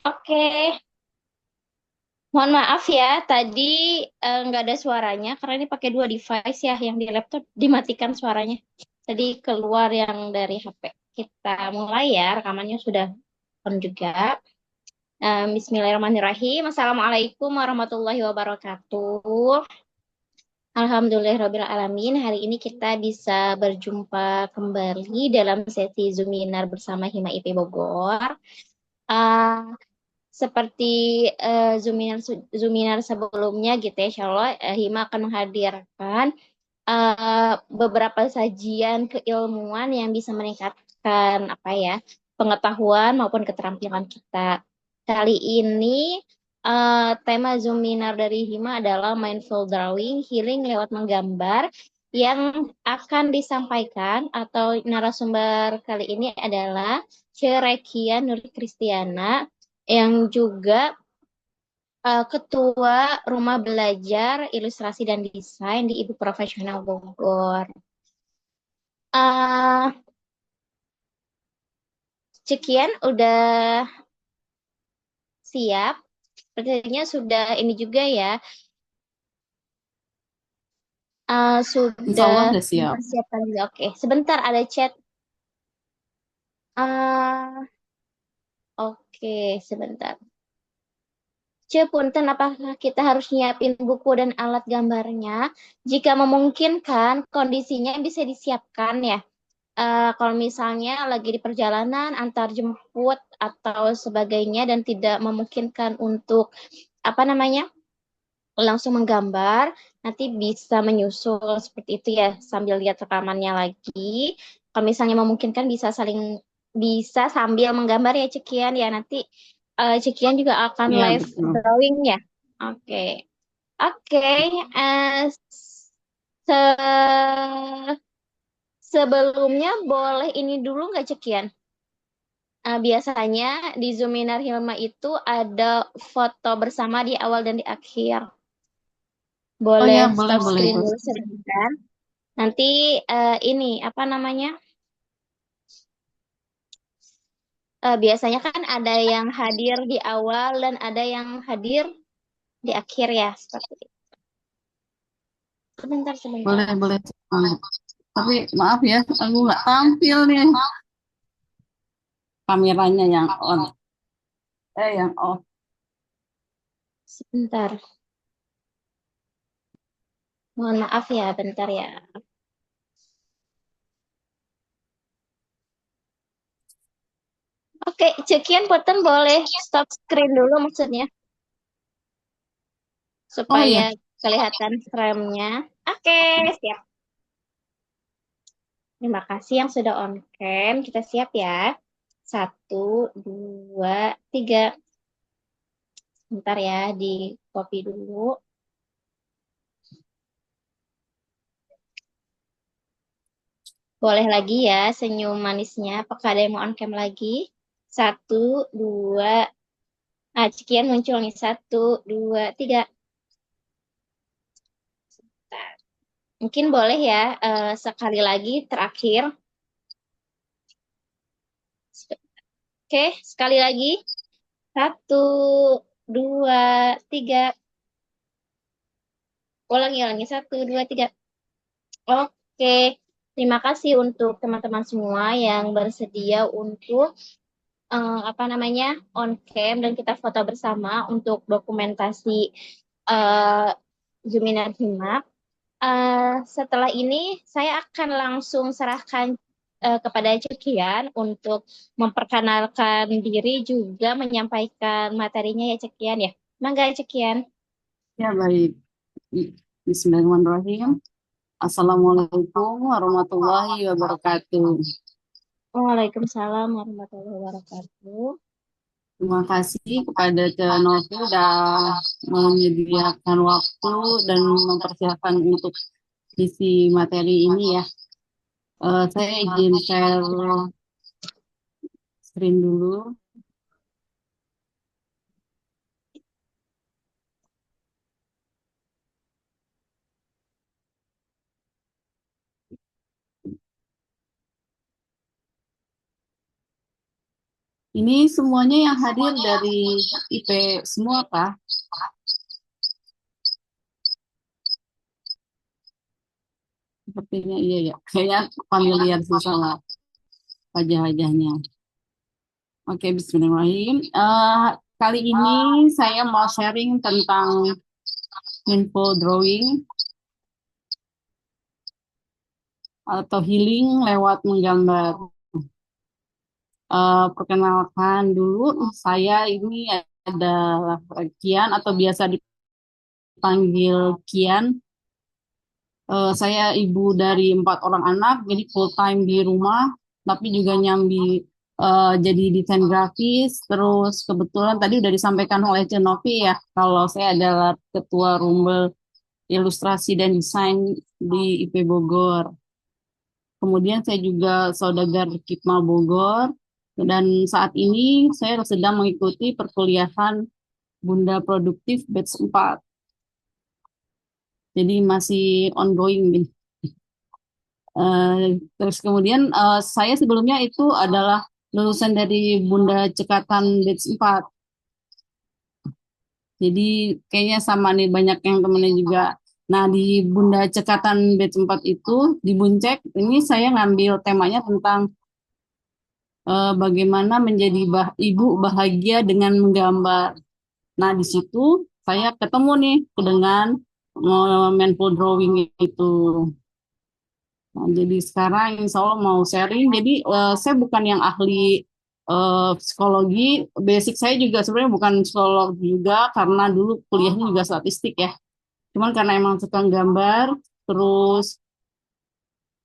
Oke, mohon maaf ya, tadi nggak ada suaranya karena ini pakai dua device ya, yang di laptop dimatikan suaranya. Tadi keluar yang dari HP. Kita mulai ya, rekamannya sudah on juga. Bismillahirrahmanirrahim. Assalamualaikum warahmatullahi wabarakatuh. Alhamdulillahirrahmanirrahim. Hari ini kita bisa berjumpa kembali dalam sesi Zoominar bersama Hima IP Bogor. Ah, Seperti Zoominar sebelumnya gitu ya, Insya Allah Hima akan menghadirkan beberapa sajian keilmuan yang bisa meningkatkan apa ya, pengetahuan maupun keterampilan kita. Kali ini tema Zoominar dari Hima adalah Mindful Drawing, Healing lewat menggambar, yang akan disampaikan atau narasumber kali ini adalah Cerekia Nur Kristiana, yang juga Ketua Rumah Belajar Ilustrasi dan Desain di Ibu Profesional Bogor. Eh Cekian udah siap? Sepertinya sudah ini juga ya, Insya sudah Allah udah siap. mempersiapkan juga. Oke, sebentar ada chat. Eh oke, sebentar. Punten, apakah kita harus nyiapin buku dan alat gambarnya? Jika memungkinkan, kondisinya bisa disiapkan ya. Kalau misalnya lagi di perjalanan antar jemput atau sebagainya dan tidak memungkinkan untuk apa namanya langsung menggambar, nanti bisa menyusul seperti itu ya sambil lihat rekamannya lagi. Kalau misalnya memungkinkan bisa sambil menggambar ya Cekian ya, nanti Cekian juga akan Iya, live betul. drawing ya. Oke. Oke, se sebelumnya boleh ini dulu nggak Cekian? Biasanya di Zoominar Hilma itu ada foto bersama di awal dan di akhir. Oh Boleh ya, boleh, stop boleh, screen boleh. dulu sebentar. Nanti ini apa namanya? Biasanya kan ada yang hadir di awal dan ada yang hadir di akhir ya, seperti itu. Sebentar, Boleh, sebentar. boleh. Tapi maaf ya, aku nggak tampil nih. Kameranya yang on. Yang off. Sebentar. Mohon maaf ya, bentar ya. Oke, Cekian Punten boleh stop screen dulu maksudnya, Oh supaya ya, kelihatan frame-nya. Oke, siap. Terima kasih yang sudah on cam. Kita siap ya. Satu, dua, tiga. Bentar ya, di copy dulu. Boleh lagi ya senyum manisnya. Apakah ada yang mau on cam lagi? Satu, dua. Sekian muncul nih. Satu, dua, tiga. Mungkin boleh ya sekali lagi terakhir. Oke, sekali lagi. Satu, dua, tiga. Ulangi, ulangi. Satu, dua, tiga. Oke, terima kasih untuk teman-teman semua yang bersedia untuk apa namanya on cam dan kita foto bersama untuk dokumentasi uh, Zuminar Himak. Setelah ini saya akan langsung serahkan kepada Cekian untuk memperkenalkan diri juga menyampaikan materinya ya Cekian ya. Mangga Cekian. ya baik. Bismillahirrahmanirrahim. Assalamualaikum warahmatullahi wabarakatuh. Waalaikumsalam warahmatullahi wabarakatuh. Terima kasih kepada Teh Novi sudah menyediakan waktu dan mempersiapkan untuk isi materi ini ya. Saya izin share screen dulu. Ini semuanya yang hadir dari IP semua, Kak? Sepertinya iya ya. Kayaknya familiar sih sama wajah-wajahnya. Oke, Bismillahirrahmanirrahim. Kali ini saya mau sharing tentang info drawing atau healing lewat menggambar. Perkenalkan dulu, saya ini adalah Kian atau biasa dipanggil Kian. Saya ibu dari 4 orang anak, jadi full time di rumah, tapi juga nyambi jadi desain grafis. Terus kebetulan tadi udah disampaikan oleh Cenovi ya, kalau saya adalah ketua Rumbel Ilustrasi dan Desain di IP Bogor. Kemudian saya juga saudagar Kipma Bogor, dan saat ini saya sedang mengikuti perkuliahan Bunda Produktif Batch 4. Jadi masih ongoing nih. Terus kemudian saya sebelumnya itu adalah lulusan dari Bunda Cekatan Batch 4. Jadi kayaknya sama nih banyak yang temennya juga. Nah, di Bunda Cekatan Batch 4 itu di Buncek ini saya ngambil temanya tentang bagaimana menjadi ibu bahagia dengan menggambar. Nah, di situ saya ketemu nih dengan mindful drawing itu. Nah, jadi sekarang insya Allah mau sharing. Jadi saya bukan yang ahli psikologi. Basic saya juga sebenarnya bukan psikolog juga karena dulu kuliahnya juga statistik ya. Cuman karena emang suka gambar, terus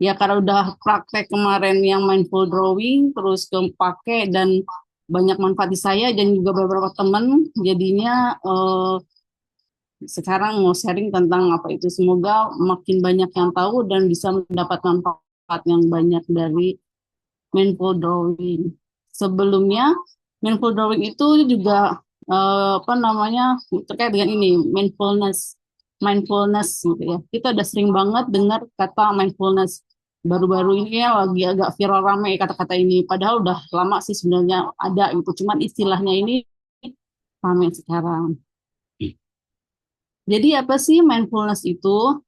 ya karena udah praktek kemarin yang mindful drawing, terus kepake dan banyak manfaat di saya dan juga beberapa teman, jadinya sekarang mau sharing tentang apa itu. Semoga makin banyak yang tahu dan bisa mendapat manfaat yang banyak dari mindful drawing. Sebelumnya, mindful drawing itu juga apa namanya terkait dengan ini mindfulness, mindfulness gitu ya. Kita udah sering banget dengar kata mindfulness. Baru-baru ini ya lagi agak viral rame kata-kata ini. Padahal udah lama sih sebenarnya ada gitu. Cuman istilahnya ini rame sekarang. Jadi apa sih mindfulness itu?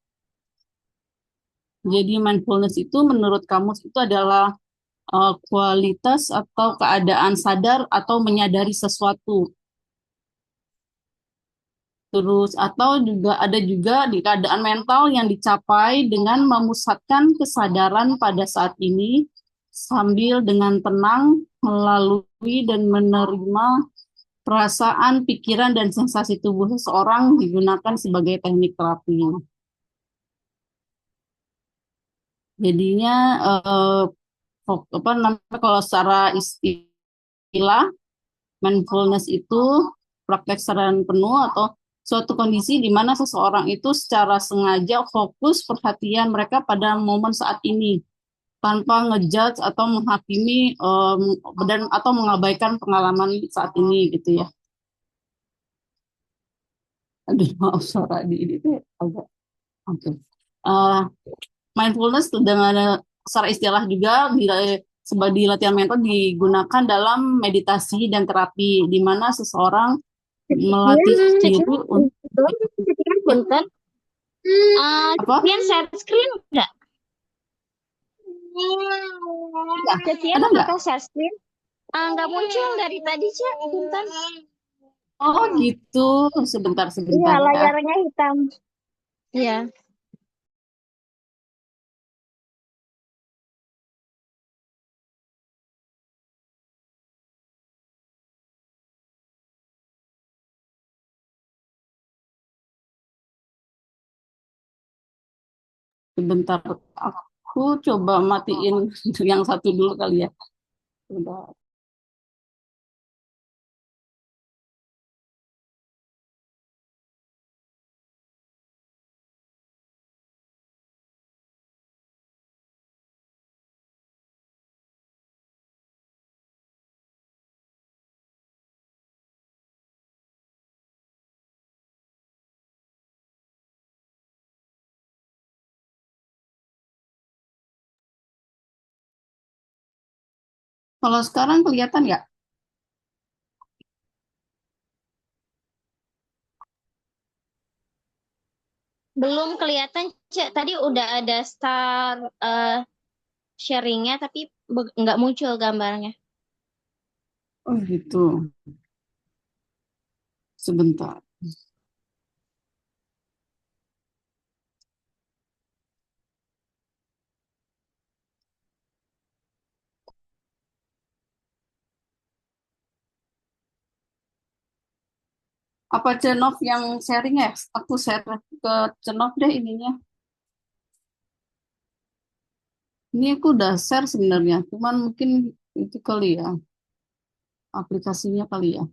Jadi mindfulness itu menurut kamus itu adalah kualitas atau keadaan sadar atau menyadari sesuatu. Terus atau juga ada juga di keadaan mental yang dicapai dengan memusatkan kesadaran pada saat ini sambil dengan tenang melalui dan menerima perasaan, pikiran, dan sensasi tubuh seseorang digunakan sebagai teknik terapi. Jadinya apa namanya kalau secara istilah mindfulness itu praktek kesadaran penuh atau suatu kondisi di mana seseorang itu secara sengaja fokus perhatian mereka pada momen saat ini tanpa ngejudge atau menghakimi dan atau mengabaikan pengalaman saat ini gitu ya. Aduh, maaf suara di ini tuh agak oke. Eh, Mindfulness dengan secara istilah juga sebagai latihan mental digunakan dalam meditasi dan terapi di mana seseorang melatih diri Sekian, untuk sekian punten. apa? Sekian share screen enggak? Ya, Sekian ada nggak? apakah share screen? Nggak muncul dari tadi, Cak. Punten. Oh gitu, sebentar Iya, sebentar ya. layarnya hitam. Iya. Sebentar, aku coba matiin yang satu dulu kali ya. Sebentar. Kalau sekarang kelihatan nggak? Belum kelihatan, Cek. Tadi udah ada start sharingnya, tapi nggak muncul gambarnya. Oh gitu. Sebentar. Apa Cenov yang sharing ya? Aku share ke Cenov deh ininya. Ini aku udah share sebenarnya, cuman mungkin itu kali ya, aplikasinya kali ya.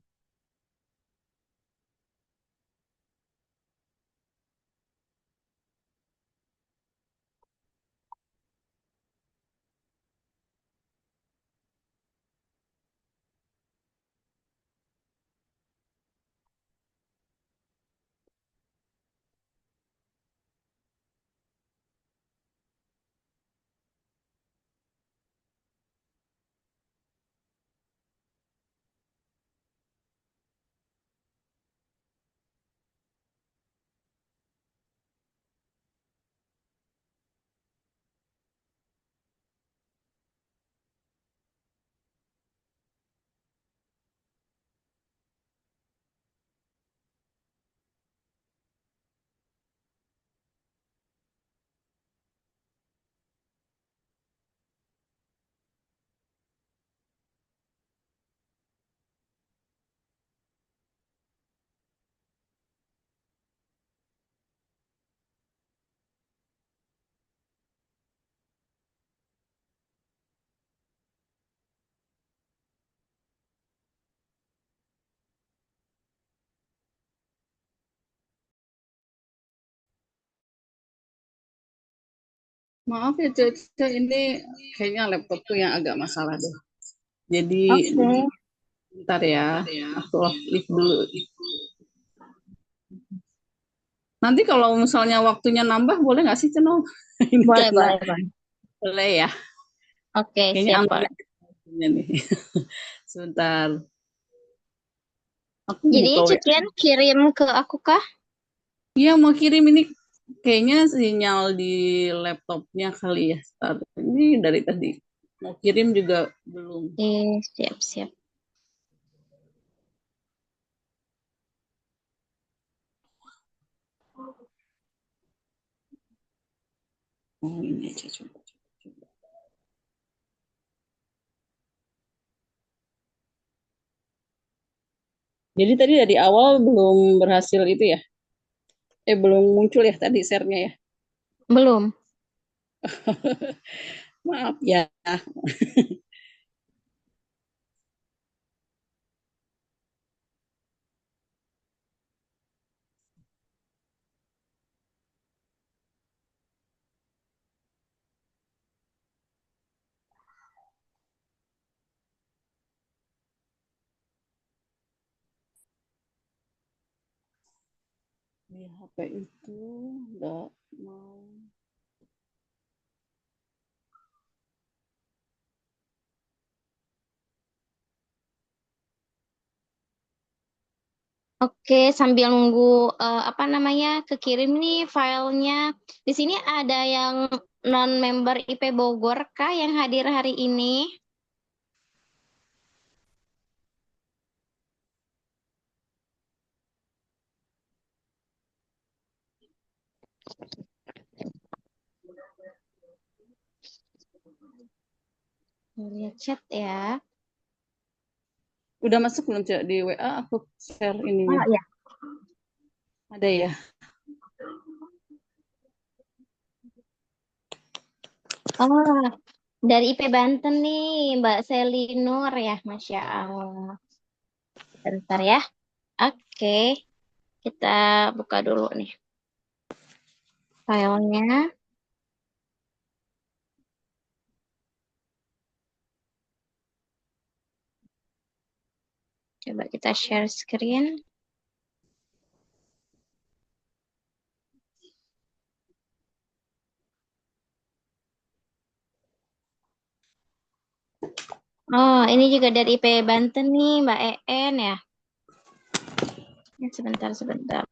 Maaf ya Cece, ini kayaknya laptopku yang agak masalah deh. Jadi Oke. bentar ya, aku off lift dulu. Nanti kalau misalnya waktunya nambah, boleh nggak sih Ceno? Ini Boleh, karena boleh, boleh. boleh ya. Oke, Kayaknya siap, aman boleh. ya nih. Sebentar, aku buka Jadinya WA. Cekian kirim ke aku kah? Iya mau kirim ini kayaknya sinyal di laptopnya kali ya. Ntar. Ini dari tadi mau kirim juga belum. Siap, siap. Oh ini aja coba. Jadi tadi dari awal belum berhasil itu ya? Belum muncul ya tadi share-nya ya? Belum. Maaf ya. Di HP itu nggak mau. Oke, sambil nunggu apa namanya kekirim nih filenya. Di sini ada yang non-member IP Bogor kah yang hadir hari ini? Lihat chat ya. Udah masuk belum Cak di WA aku share ininya. Oh ya. Ada ya? Oh, dari IP Banten nih, Mbak Seli Nur ya, Masya Allah. Bentar ya. Oke, kita buka dulu nih filenya. Coba kita share screen. Oh, ini juga dari IP Banten nih, Mbak En ya. Ya, sebentar, sebentar.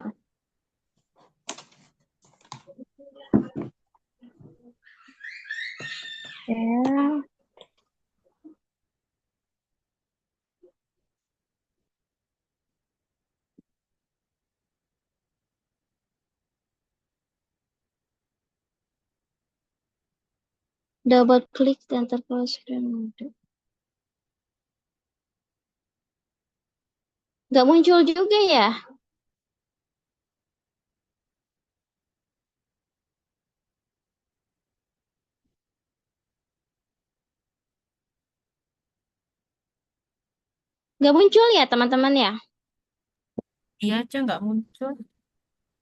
Ya, double klik dan terclose screen mode. Nggak muncul juga ya? Nggak muncul ya teman-teman ya? Iya, Cak, nggak muncul.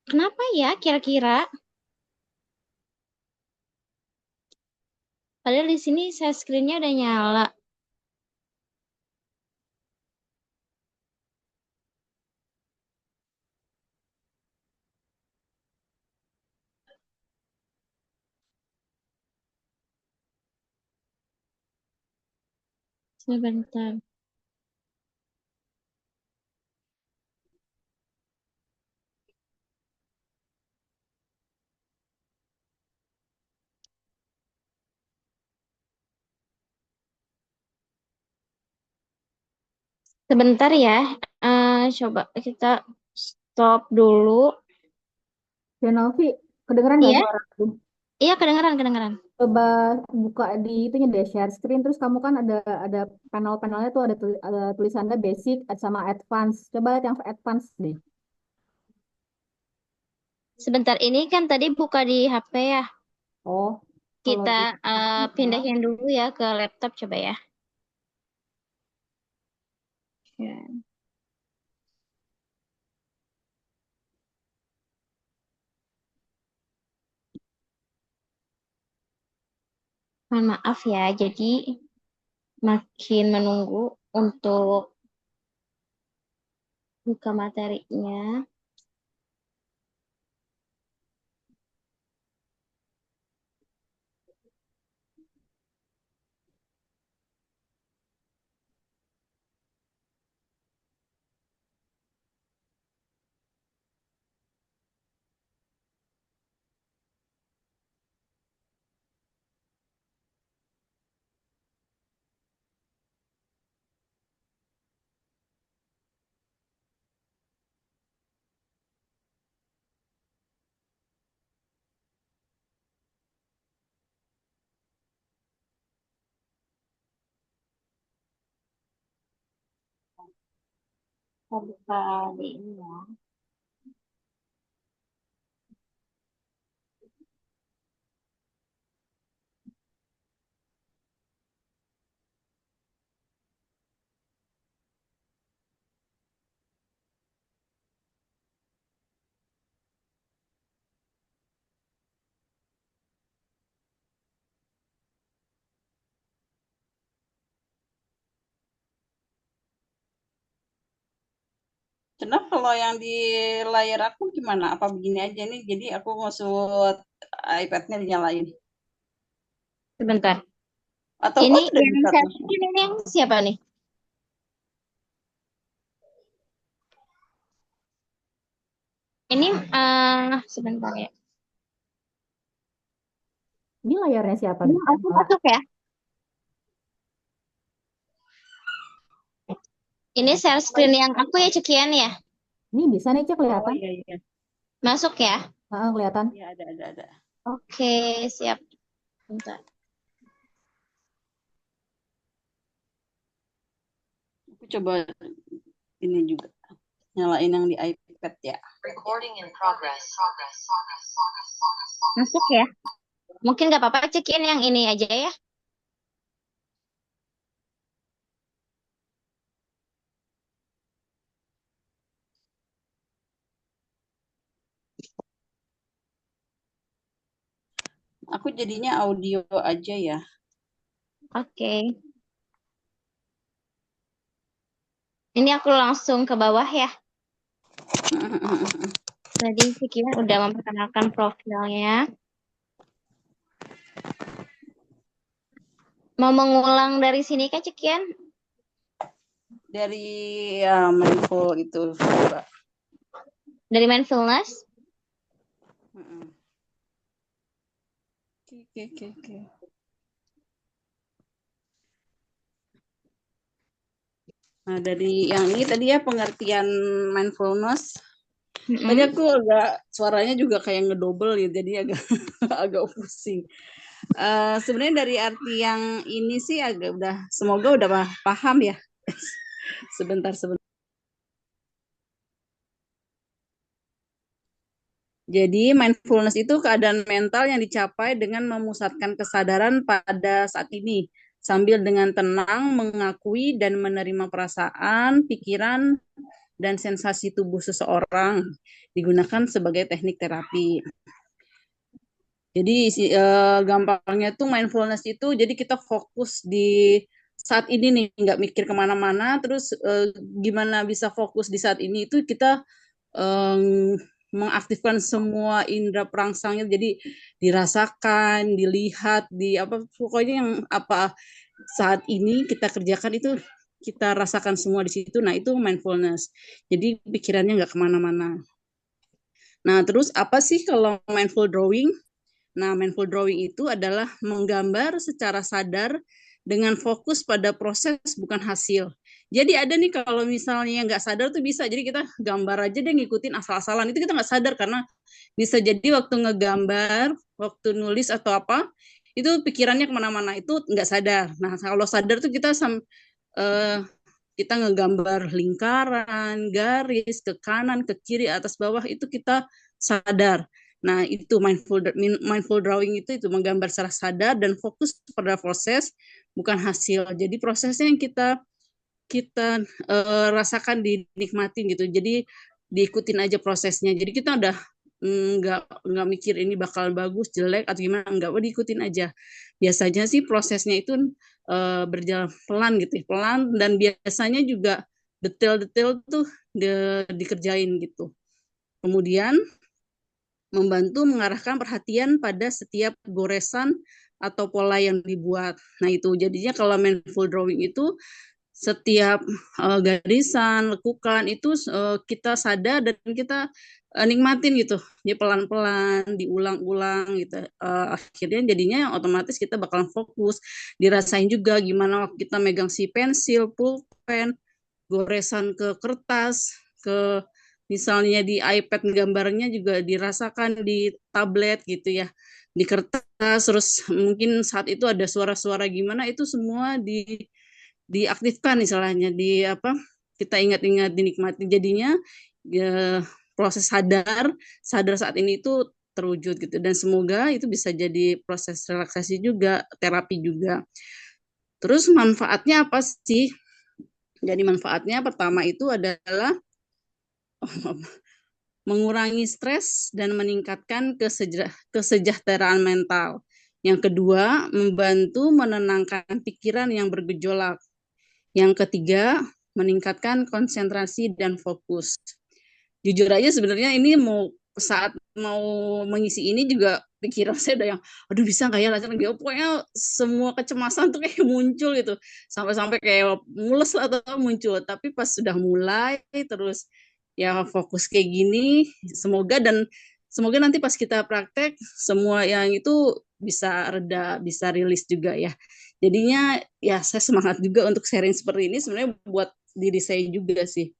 Kenapa ya kira-kira? Padahal di sini saya screen-nya udah nyala. Sebentar. Sebentar ya. Coba kita stop dulu. Ya, Novi, kedengeran nggak Iya, suara aku? iya kedengeran, kedengeran. Coba buka di itunya deh, share screen. Terus kamu kan ada panel-panelnya tuh ada tulisannya basic sama advance. Coba lihat yang advance deh. Sebentar ini kan tadi buka di HP ya. Oh, kalau Kita di pindahin dulu ya ke laptop coba ya. Ya. Mohon maaf ya, jadi makin menunggu untuk buka materinya. Kita buka di ini ya. Kenapa kalau yang di layar aku gimana? Apa begini aja nih? Jadi aku maksud iPad-nya dinyalain. Sebentar. Atau Ini oh tidak yang bisa saya tuh. bikin ini yang siapa nih? Ini sebentar ya. ini layarnya siapa Ini nih? aku masuk ya. Ini share screen yang aku ya cekian ya. Ini bisa nih, Cak, Oh kelihatan? iya iya. Masuk ya. Kelihatan. Iya ada. Oke, siap. Bentar. Aku coba ini juga nyalain yang di iPad ya. Masuk ya. Mungkin nggak apa-apa cekin yang ini aja ya. Aku jadinya audio aja ya. Oke. Ini aku langsung ke bawah ya. Tadi cekian udah memperkenalkan profilnya. Mau mengulang dari sini kan cekian? Dari Menko itu. Coba. Dari mindfulness? Oke. Nah, dari yang ini tadi ya pengertian mindfulness. Tadi Mm-mm. aku agak suaranya juga kayak ngedouble ya, jadi agak agak pusing. Sebenarnya dari arti yang ini sih agak semoga udah paham ya. Sebentar, sebentar. Jadi mindfulness itu keadaan mental yang dicapai dengan memusatkan kesadaran pada saat ini, sambil dengan tenang mengakui dan menerima perasaan, pikiran, dan sensasi tubuh seseorang, digunakan sebagai teknik terapi. Jadi gampangnya tuh mindfulness itu jadi kita fokus di saat ini nih, nggak mikir kemana-mana. Terus gimana bisa fokus di saat ini itu kita mengaktifkan semua indera perangsangnya. Jadi dirasakan, dilihat, di apa pokoknya yang apa saat ini kita kerjakan itu kita rasakan semua di situ. Nah itu mindfulness. Jadi pikirannya nggak kemana-mana. Nah terus apa sih kalau mindful drawing? Nah, mindful drawing itu adalah menggambar secara sadar dengan fokus pada proses bukan hasil. Jadi ada nih kalau misalnya nggak sadar tuh bisa. Jadi kita gambar aja deh ngikutin asal-asalan. Itu kita nggak sadar karena bisa jadi waktu ngegambar, waktu nulis atau apa, itu pikirannya kemana-mana. Itu nggak sadar. Nah, kalau sadar tuh eh, kita ngegambar lingkaran, garis, ke kanan, ke kiri, atas, bawah, itu kita sadar. Nah, itu mindful drawing itu menggambar secara sadar dan fokus pada proses bukan hasil. Jadi prosesnya yang kita kita rasakan dinikmatin gitu. Jadi diikutin aja prosesnya. Jadi kita udah nggak mikir ini bakal bagus, jelek atau gimana, nggak, diikutin aja. Biasanya sih prosesnya itu berjalan pelan gitu, pelan dan biasanya juga detail-detail tuh dikerjain gitu. Kemudian membantu mengarahkan perhatian pada setiap goresan atau pola yang dibuat. Nah itu jadinya kalau mindful drawing itu setiap garisan, lekukan itu kita sadar dan kita nikmatin gitu. Dia pelan-pelan, diulang-ulang gitu. Akhirnya jadinya otomatis kita bakalan fokus. Dirasain juga gimana waktu kita megang si pensil, pulpen, goresan ke kertas, ke misalnya di iPad gambarnya juga dirasakan di tablet gitu ya. Di kertas, terus mungkin saat itu ada suara-suara gimana, itu semua diaktifkan istilahnya di apa kita ingat-ingat dinikmati jadinya ya, proses sadar sadar saat ini itu terwujud gitu dan semoga itu bisa jadi proses relaksasi juga terapi juga. Terus manfaatnya apa sih? Jadi manfaatnya pertama itu adalah mengurangi stres dan meningkatkan kesejahteraan mental. Yang kedua, membantu menenangkan pikiran yang bergejolak. Yang ketiga, meningkatkan konsentrasi dan fokus. Jujur aja sebenarnya ini saat mau mengisi ini juga pikiran saya udah yang aduh bisa nggak ya lancar gitu. Pokoknya semua kecemasan tuh kayak muncul gitu. Sampai-sampai kayak mules atau muncul. Tapi pas sudah mulai terus ya fokus kayak gini, semoga nanti pas kita praktek semua yang itu bisa reda, bisa rilis juga ya. Jadinya ya saya semangat juga untuk sharing seperti ini sebenarnya buat diri saya juga sih.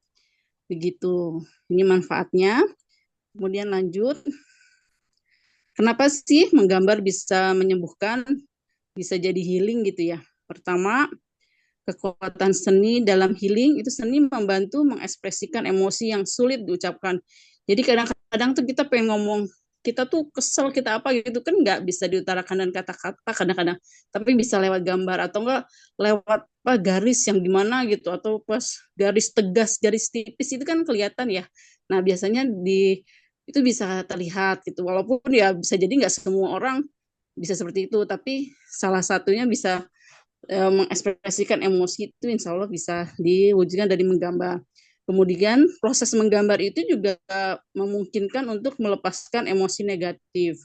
Begitu. Ini manfaatnya. Kemudian lanjut. Kenapa sih menggambar bisa menyembuhkan, bisa jadi healing gitu ya? Pertama, kekuatan seni dalam healing itu seni membantu mengekspresikan emosi yang sulit diucapkan. Jadi kadang-kadang tuh kita pengen ngomong, kita tuh kesel, kita apa gitu kan nggak bisa diutarakan dan kata-kata kadang-kadang, tapi bisa lewat gambar atau enggak lewat apa garis yang gimana gitu atau pas garis tegas, garis tipis itu kan kelihatan ya. Nah biasanya itu bisa terlihat gitu, walaupun ya bisa jadi nggak semua orang bisa seperti itu, tapi salah satunya bisa mengekspresikan emosi itu insya Allah bisa diwujudkan dari menggambar. Kemudian proses menggambar itu juga memungkinkan untuk melepaskan emosi negatif.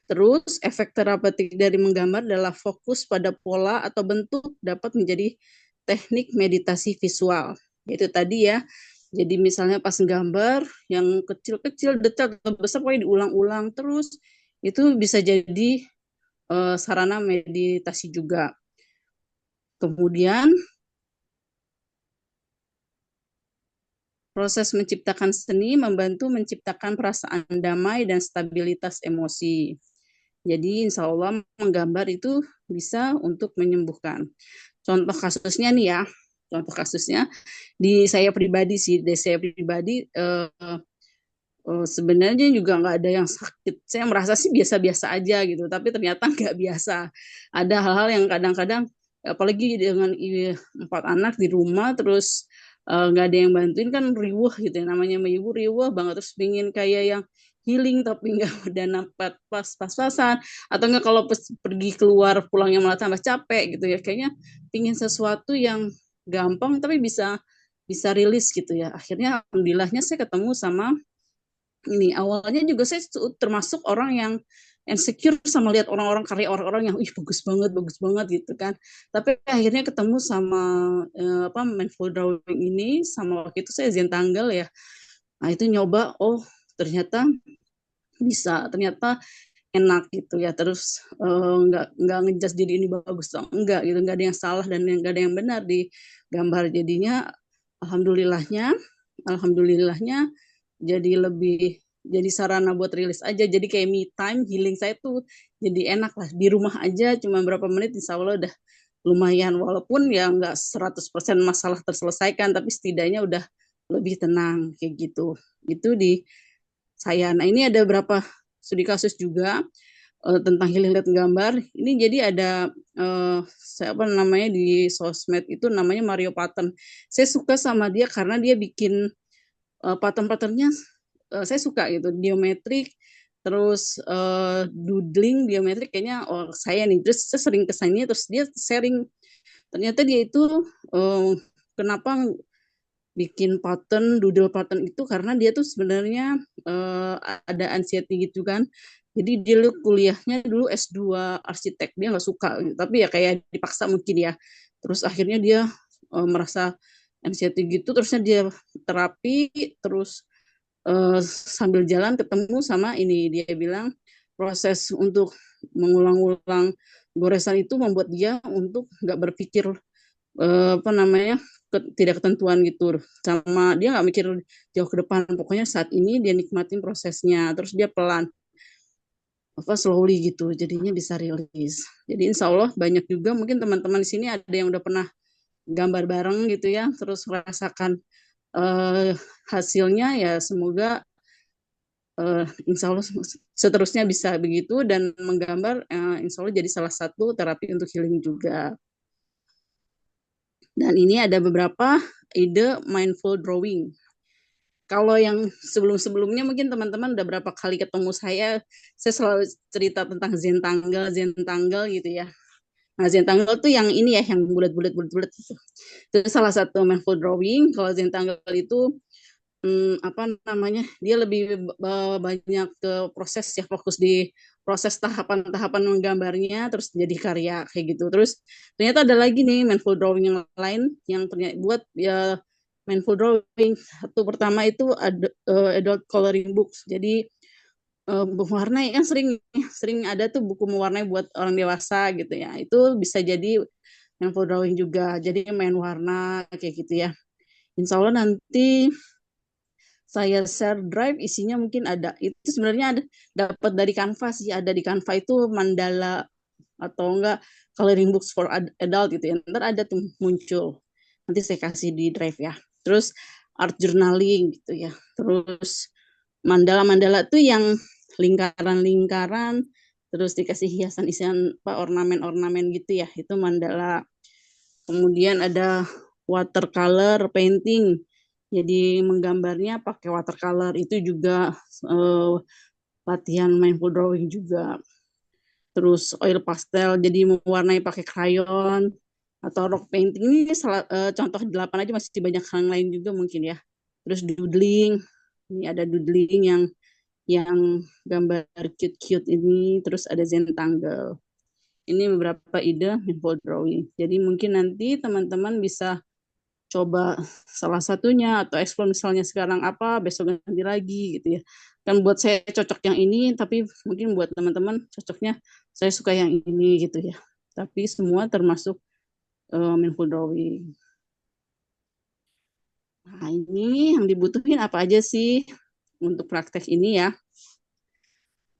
Terus efek terapeutik dari menggambar adalah fokus pada pola atau bentuk dapat menjadi teknik meditasi visual. Itu tadi ya. Jadi misalnya pas gambar yang kecil-kecil, detail, besar, pokoknya diulang-ulang terus, itu bisa jadi sarana meditasi juga. Kemudian Proses menciptakan seni membantu menciptakan perasaan damai dan stabilitas emosi. Jadi insya Allah menggambar itu bisa untuk menyembuhkan. Contoh kasusnya nih ya, contoh kasusnya di saya pribadi sih, di saya pribadi sebenarnya juga nggak ada yang sakit. Saya merasa sih biasa-biasa aja gitu, tapi ternyata nggak biasa. Ada hal-hal yang kadang-kadang, apalagi dengan 4 anak di rumah, terus nggak ada yang bantuin kan riuh gitu ya. Namanya sama ibu riuh banget, terus pingin kayak yang healing tapi nggak udah dapat pas-pasan, atau nggak kalau pergi keluar pulangnya malah tambah capek gitu ya. Kayaknya pingin sesuatu yang gampang tapi bisa bisa rilis gitu ya. Akhirnya alhamdulillahnya saya ketemu sama ini. Awalnya juga saya termasuk orang yang insecure sama lihat orang-orang karya orang-orang yang bagus banget gitu kan. Tapi akhirnya ketemu sama mindful drawing ini, sama waktu itu saya Zen tanggal ya. Nah itu nyoba, oh ternyata bisa, ternyata enak gitu ya. Terus nggak ngejudge diri ini bagus dong, enggak gitu, nggak ada yang salah dan nggak ada yang benar di gambar. Jadinya alhamdulillahnya, alhamdulillahnya jadi lebih, jadi sarana buat rilis aja. Jadi kayak me time healing saya tuh jadi enak lah di rumah aja, cuma berapa menit insya Allah udah lumayan, walaupun ya nggak 100% masalah terselesaikan, tapi setidaknya udah lebih tenang kayak gitu. Itu di saya. Nah ini ada berapa studi kasus juga tentang healing lihat gambar. Ini jadi ada saya apa namanya di sosmed itu namanya Mario Pattern. Saya suka sama dia karena dia bikin pattern-patternnya saya suka gitu, geometrik, terus doodling geometrik kayaknya oh saya nih. Terus saya sering kesini, terus dia sharing ternyata dia itu eh, kenapa bikin pattern, doodle pattern itu karena dia tuh sebenarnya ada anxiety gitu kan. Jadi dia kuliahnya dulu S2 arsitek, dia nggak suka gitu. Tapi ya kayak dipaksa mungkin ya. Terus akhirnya dia merasa anxiety gitu, terusnya dia terapi, terus sambil jalan ketemu sama ini, dia bilang proses untuk mengulang-ulang goresan itu membuat dia untuk nggak berpikir apa namanya tidak ketentuan gitu, sama dia nggak mikir jauh ke depan, pokoknya saat ini dia nikmatin prosesnya, terus dia pelan apa slowly gitu jadinya bisa rilis. Jadi insya Allah banyak juga mungkin teman-teman di sini ada yang udah pernah gambar bareng gitu ya, terus merasakan hasilnya ya. Semoga insya Allah seterusnya bisa begitu, dan menggambar insya Allah jadi salah satu terapi untuk healing juga. Dan ini ada beberapa ide mindful drawing. Kalau yang sebelum-sebelumnya mungkin teman-teman udah berapa kali ketemu saya selalu cerita tentang Zen tanggal gitu ya. Nah, Zen tanggal tuh yang ini ya, yang bulat-bulat itu. Itu salah satu mindful drawing. Kalau Zen tanggal itu apa namanya, dia lebih banyak ke proses ya, fokus di proses tahapan-tahapan menggambarnya terus jadi karya kayak gitu. Terus ternyata ada lagi nih mindful drawing yang lain yang ternyata buat ya mindful drawing. Satu pertama itu ada adult coloring books. Jadi mewarnai kan sering sering ada tuh buku mewarnai buat orang dewasa gitu ya. Itu bisa jadi mindful drawing juga. Jadi main warna kayak gitu ya. Insya Allah nanti saya share drive isinya mungkin ada. Itu sebenarnya ada dapat dari Canva sih, ada di Canva itu mandala atau enggak coloring books for adult gitu ya. Ntar ada tuh muncul. Nanti saya kasih di drive ya. Terus art journaling gitu ya. Terus mandala-mandala tuh yang lingkaran-lingkaran, terus dikasih hiasan-hiasan apa ornamen-ornamen gitu ya. Itu mandala. Kemudian ada watercolor painting. Jadi menggambarnya pakai watercolor itu juga eh, latihan mindful drawing juga. Terus oil pastel, jadi mewarnai pakai crayon atau rock painting. Ini contoh 8 aja, masih banyak hal lain juga mungkin ya. Terus doodling, ini ada doodling yang gambar cute-cute ini. Terus ada zentangle. Ini beberapa ide mindful drawing. Jadi mungkin nanti teman-teman bisa coba salah satunya atau explore, misalnya sekarang apa besok ganti lagi gitu ya. Kan buat saya cocok yang ini, tapi mungkin buat teman-teman cocoknya saya suka yang ini gitu ya. Tapi semua termasuk mindful drawing. Nah, ini yang dibutuhin apa aja sih untuk praktek ini ya?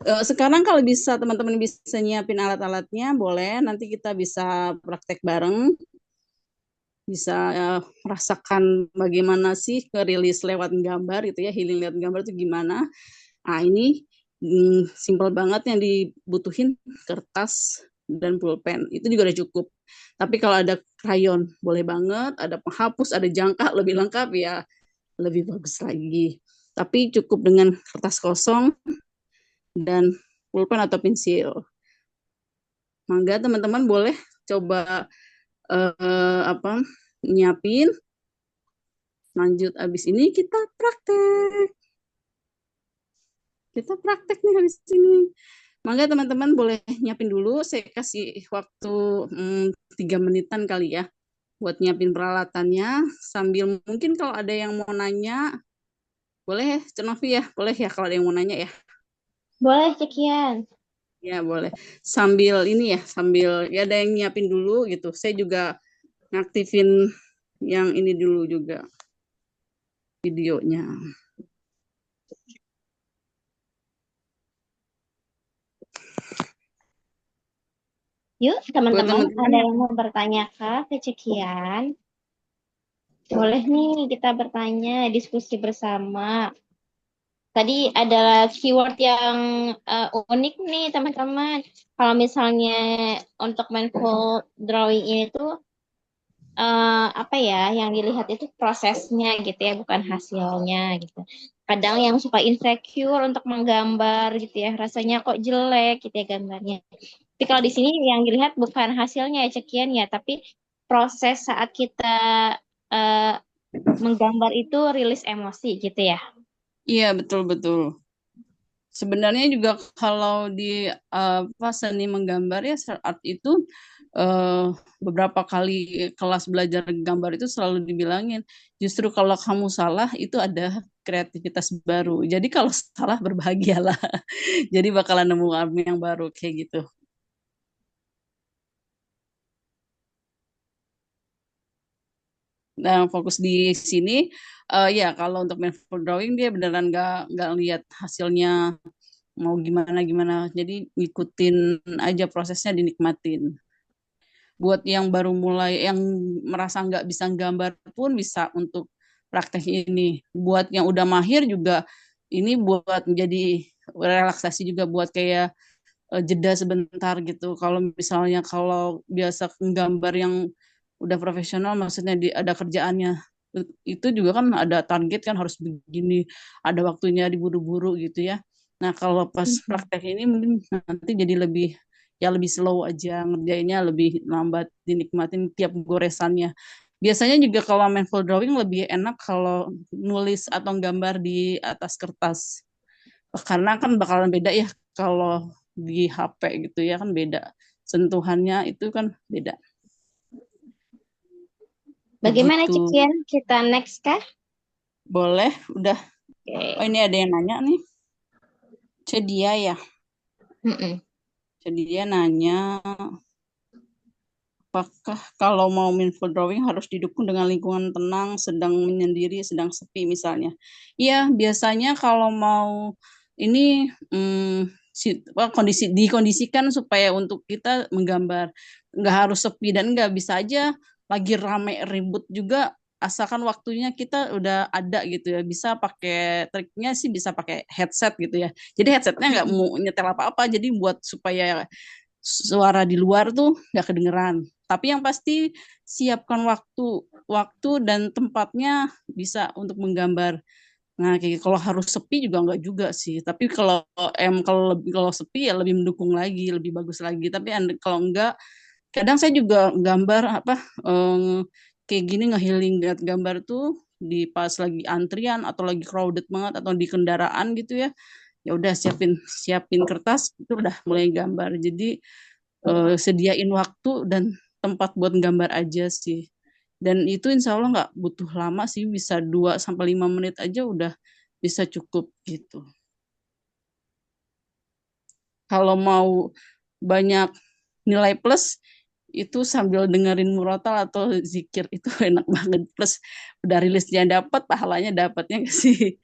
Sekarang kalau bisa teman-teman bisa nyiapin alat-alatnya, boleh. Nanti kita bisa praktek bareng, bisa merasakan bagaimana sih kerilis lewat gambar gitu ya, healing lewat gambar itu gimana. Nah, ini simpel banget yang dibutuhin kertas dan pulpen. Itu juga udah cukup. Tapi kalau ada krayon, boleh banget. Ada penghapus, ada jangka, lebih lengkap ya, lebih bagus lagi. Tapi cukup dengan kertas kosong dan pulpen atau pensil. Mangga teman-teman boleh coba apa nyiapin. Lanjut abis ini kita praktek. Kita praktek nih habis ini. Mangga teman-teman boleh nyiapin dulu. Saya kasih waktu 3 menitan kali ya buat nyiapin peralatannya. Sambil mungkin kalau ada yang mau nanya, boleh ya, Cenovi ya? Boleh ya kalau ada yang mau nanya ya? Boleh, Cekian. Ya boleh. Sambil ini ya, sambil ya ada yang nyiapin dulu gitu. Saya juga ngaktifin yang ini dulu juga videonya. Yuk, Buat teman-teman, teman-teman ada yang yang mau bertanya ke Cekian? Boleh nih kita bertanya, diskusi bersama. Tadi ada keyword yang unik nih, teman-teman. Kalau misalnya untuk mindful drawing ini tuh apa ya, yang dilihat itu prosesnya gitu ya, bukan hasilnya gitu. Kadang yang suka insecure untuk menggambar gitu ya, rasanya kok jelek gitu ya gambarnya. Tapi kalau di sini yang dilihat bukan hasilnya ya cekian ya, tapi proses saat kita eh, menggambar itu rilis emosi gitu ya. iya betul-betul. Sebenarnya juga kalau di apa seni menggambar ya art itu eh, beberapa kali kelas belajar gambar itu selalu dibilangin justru kalau kamu salah itu ada kreativitas baru. Jadi kalau salah berbahagialah. Jadi bakalan nemu yang baru kayak gitu. Nah, fokus di sini ya kalau untuk mindful drawing dia beneran nggak lihat hasilnya mau gimana gimana. Jadi ngikutin aja prosesnya dinikmatin. Buat yang baru mulai, yang merasa nggak bisa gambar pun bisa untuk praktek ini. Buat yang udah mahir juga ini buat menjadi relaksasi juga buat kayak jeda sebentar gitu. Kalau misalnya kalau biasa gambar yang udah profesional, maksudnya ada kerjaannya itu juga kan ada target kan harus begini, ada waktunya diburu-buru gitu ya. Nah kalau pas Mhm. praktek ini mungkin nanti jadi lebih ya lebih slow aja ngerjainnya lebih lambat dinikmatin tiap goresannya. Biasanya juga kalau mindful drawing lebih enak kalau nulis atau gambar di atas kertas karena kan bakalan beda ya kalau di HP gitu ya kan beda sentuhannya itu kan beda Bagaimana begitu. cekian? Kita next kah? Boleh udah. Oh Oke. ini ada yang nanya nih, Cedia ya. Mm-mm. Cedia nanya apakah kalau mau mindful drawing harus didukung dengan lingkungan tenang, sedang menyendiri, sedang sepi misalnya. Iya, biasanya kalau mau ini kondisi dikondisikan supaya untuk kita menggambar. Nggak harus sepi dan nggak bisa aja lagi rame ribut juga asalkan waktunya kita udah ada gitu ya. Bisa pakai triknya sih bisa pakai headset gitu ya. Jadi headsetnya nggak Mm-mm. mau nyetel apa-apa, jadi buat supaya suara di luar tuh nggak kedengeran. Tapi yang pasti siapkan waktu dan tempatnya bisa untuk menggambar. Nah, kayak gitu. Kalau harus sepi juga enggak juga sih. Tapi kalau sepi ya lebih mendukung lagi, lebih bagus lagi. Tapi kalau enggak, kadang saya juga gambar apa kayak gini ngehealing gambar tuh di pas lagi antrian atau lagi crowded banget atau di kendaraan gitu ya. Ya udah siapin siapin kertas itu udah mulai gambar. Jadi sediain waktu dan tempat buat gambar aja sih. Dan itu insya Allah nggak butuh lama sih, bisa 2 sampai 5 menit aja udah bisa cukup gitu. Kalau mau banyak nilai plus, itu sambil dengerin murotal atau zikir itu enak banget. Plus udah rilisnya dapat, pahalanya dapatnya nggak sih?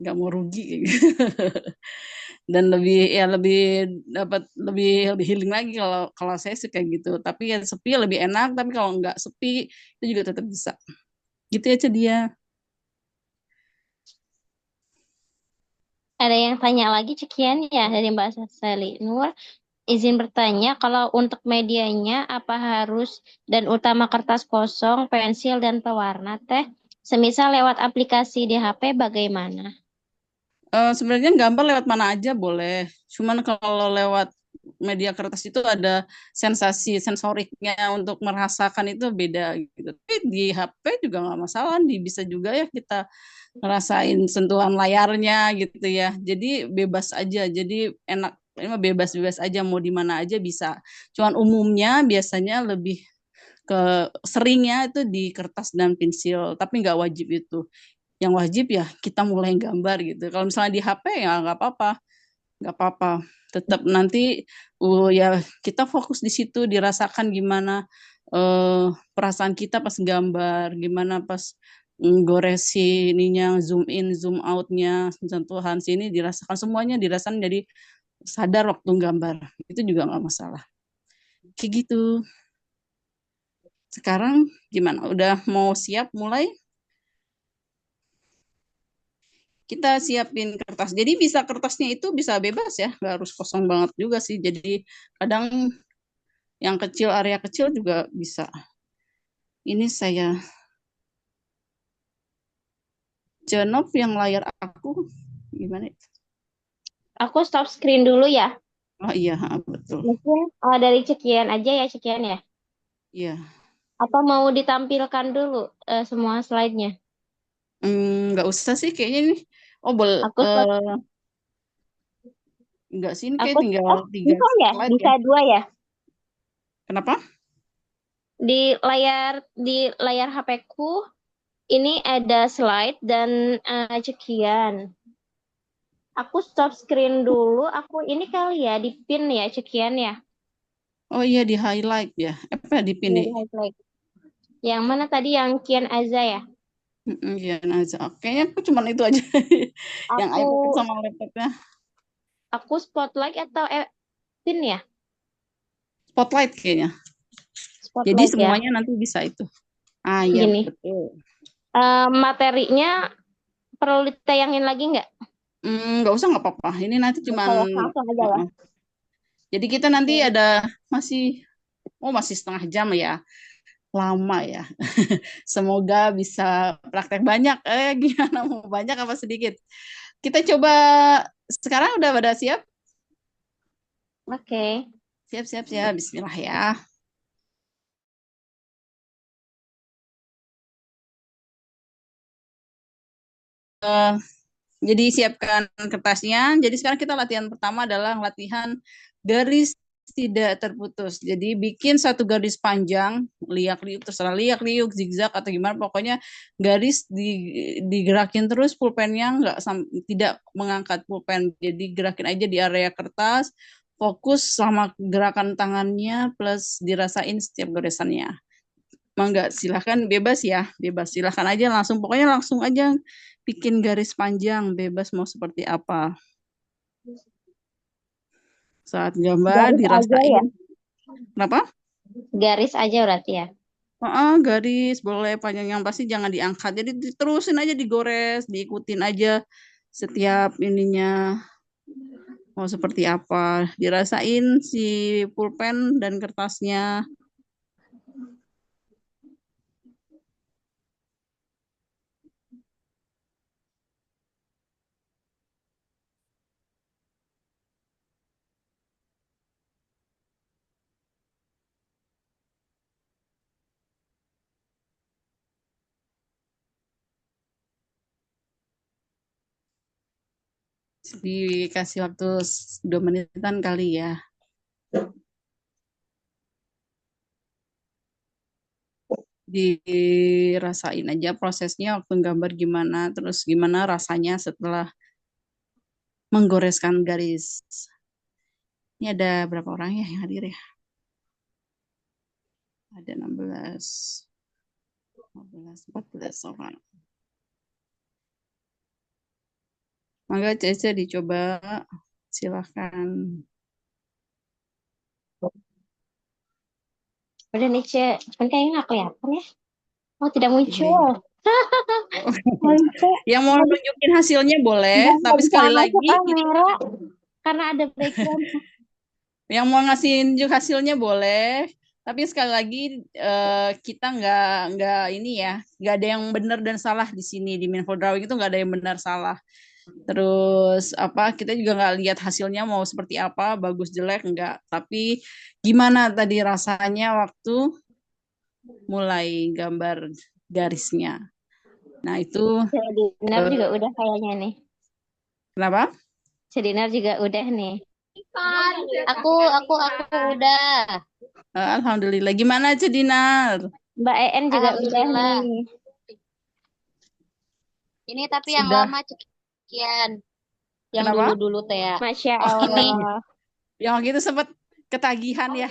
Nggak mau rugi kayak gitu. Dan lebih ya lebih dapat lebih healing lagi kalau kalau saya sih kayak gitu. Tapi ya sepi lebih enak, tapi kalau nggak sepi itu juga tetap bisa. Gitu aja dia. Ada yang tanya lagi Cekian ya dari Mbak Sally Nur. Izin bertanya, kalau untuk medianya apa harus dan utama kertas kosong, pensil, dan pewarna teh? Semisal lewat aplikasi di HP bagaimana? Sebenarnya gambar lewat mana aja boleh. Cuman kalau lewat media kertas itu ada sensasi sensoriknya untuk merasakan itu beda gitu. Tapi di HP juga nggak masalah, bisa juga ya kita ngerasain sentuhan layarnya gitu ya. Jadi bebas aja. Jadi enak ini mah bebas-bebas aja mau di mana aja bisa. Cuman umumnya biasanya lebih ke seringnya itu di kertas dan pensil, tapi nggak wajib itu. Yang wajib ya kita mulai gambar gitu. Kalau misalnya di HP ya nggak apa-apa, nggak apa-apa. Tetap nanti ya kita fokus di situ, dirasakan gimana perasaan kita pas gambar, gimana pas goresi ininya, zoom in, zoom outnya, sentuhan sini dirasakan semuanya, dirasakan jadi sadar waktu gambar. Itu juga nggak masalah. Kayak gitu. Sekarang gimana? Udah mau siap mulai? Kita siapin kertas. Jadi bisa kertasnya itu bisa bebas ya, nggak harus kosong banget juga sih. Jadi kadang yang kecil, area kecil juga bisa. Ini saya jenop yang layar aku gimana? Aku stop screen dulu ya. Oh iya, betul. Mungkin dari Cekian aja ya Cekian ya. Iya. Apa mau ditampilkan dulu semua slide-nya? Nggak usah sih kayaknya ini. Oh, boleh. Aku stop, Nggak sih, ini kayak aku tinggal oh 3 bisa ya, slide ya. bisa dua ya. Kenapa? Di layar HP ku ini ada slide dan Cekian. Aku stop screen dulu. Aku ini kali ya di pin ya Cekian ya. Oh iya, di highlight ya. Apa di Ini pin? di highlight. Yang mana tadi yang Kian Aza ya? Iya, nah, kayaknya aku cuma itu aja. Yang Aku iPad sama laptopnya. aku spotlight atau pin ya? Spotlight kayaknya. Jadi Spotlight ya. semuanya nanti bisa itu. Ah ya Gini. betul. Materinya perlu ditayangin lagi nggak? Nggak usah nggak apa-apa. Ini nanti Nggak cuman. usah ya, langsung aja ya. Heeh. Jadi kita nanti Oke. ada masih masih setengah jam ya. Lama ya. Semoga bisa praktek banyak. Gimana mau banyak apa sedikit? Kita coba sekarang udah pada siap? Oke. Siap siap siap. Bismillah ya. Eh, Jadi siapkan kertasnya. Jadi sekarang kita latihan pertama adalah latihan garis tidak terputus. Jadi bikin satu garis panjang, liak-liuk, terserah liak-liuk, zigzag atau gimana. Pokoknya garis digerakin terus pulpennya tidak mengangkat pulpen. Jadi gerakin aja di area kertas, fokus sama gerakan tangannya plus dirasain setiap goresannya. Mangga silahkan bebas ya, bebas silahkan aja langsung pokoknya langsung aja bikin garis panjang bebas mau seperti apa saat gambar Garis aja ya. dirasain. Kenapa? Garis aja berarti ya. Garis boleh panjang yang pasti jangan diangkat jadi diterusin aja digores diikutin aja setiap ininya mau seperti apa dirasain si pulpen dan kertasnya. Dikasih waktu 2 menitan kali ya. Dirasain aja prosesnya waktu gambar gimana, terus gimana rasanya setelah menggoreskan garis. Ini ada berapa orang ya yang hadir ya? Ada 16, 15, 14 orang. Mangga Cece dicoba, silahkan. Udah nih, Cek. Cuman kayaknya nggak kelihatan ya. Oh, tidak Iya, iya. muncul. Muncul. Yang mau nunjukin hasilnya boleh, Nggak tapi bisa sekali masuk lagi, kamera karena ada background. yang mau ngasih nunjuk hasilnya boleh, tapi sekali lagi kita nggak ini ya, nggak ada yang benar dan salah di sini di Mindful Drawing itu nggak ada yang benar salah. Terus apa kita juga nggak lihat hasilnya mau seperti apa, bagus jelek enggak. Tapi gimana tadi rasanya waktu mulai gambar garisnya. Nah, itu Dinar juga udah kayaknya nih. kenapa? Dinar juga udah nih. Aku udah. Alhamdulillah. Gimana aja Dinar? Mbak En juga udah Alhamdulillah. nih. Ini tapi yang Sudah. lama sekian. Yang Kenapa? dulu-dulu teh ya. Masya Ini. Allah. Yang gitu sempat ketagihan ya.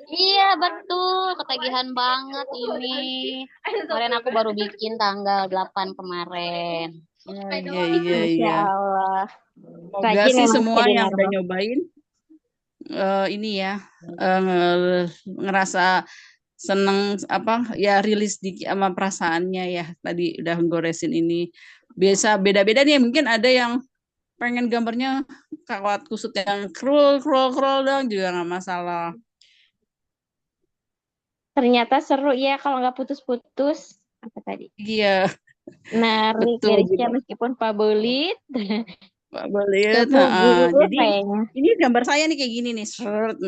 Iya betul, ketagihan banget ini. Kemarin aku baru bikin tanggal 8 kemarin. Oh, iya, iya, Masya iya. Allah. Semoga Rajin sih memang semua yang Dinar udah mah. nyobain ini ya ngerasa seneng apa ya rilis di sama perasaannya ya tadi udah goresin ini biasa beda-beda nih mungkin ada yang pengen gambarnya kawat kusut yang scroll dong juga nggak masalah. Ternyata seru ya kalau nggak putus-putus. Apa tadi? Iya, Narik betul garisnya gitu. meskipun pabelit. Pak Belit. Setuju Jadi kayaknya. ini gambar saya nih kayak gini nih. Seret.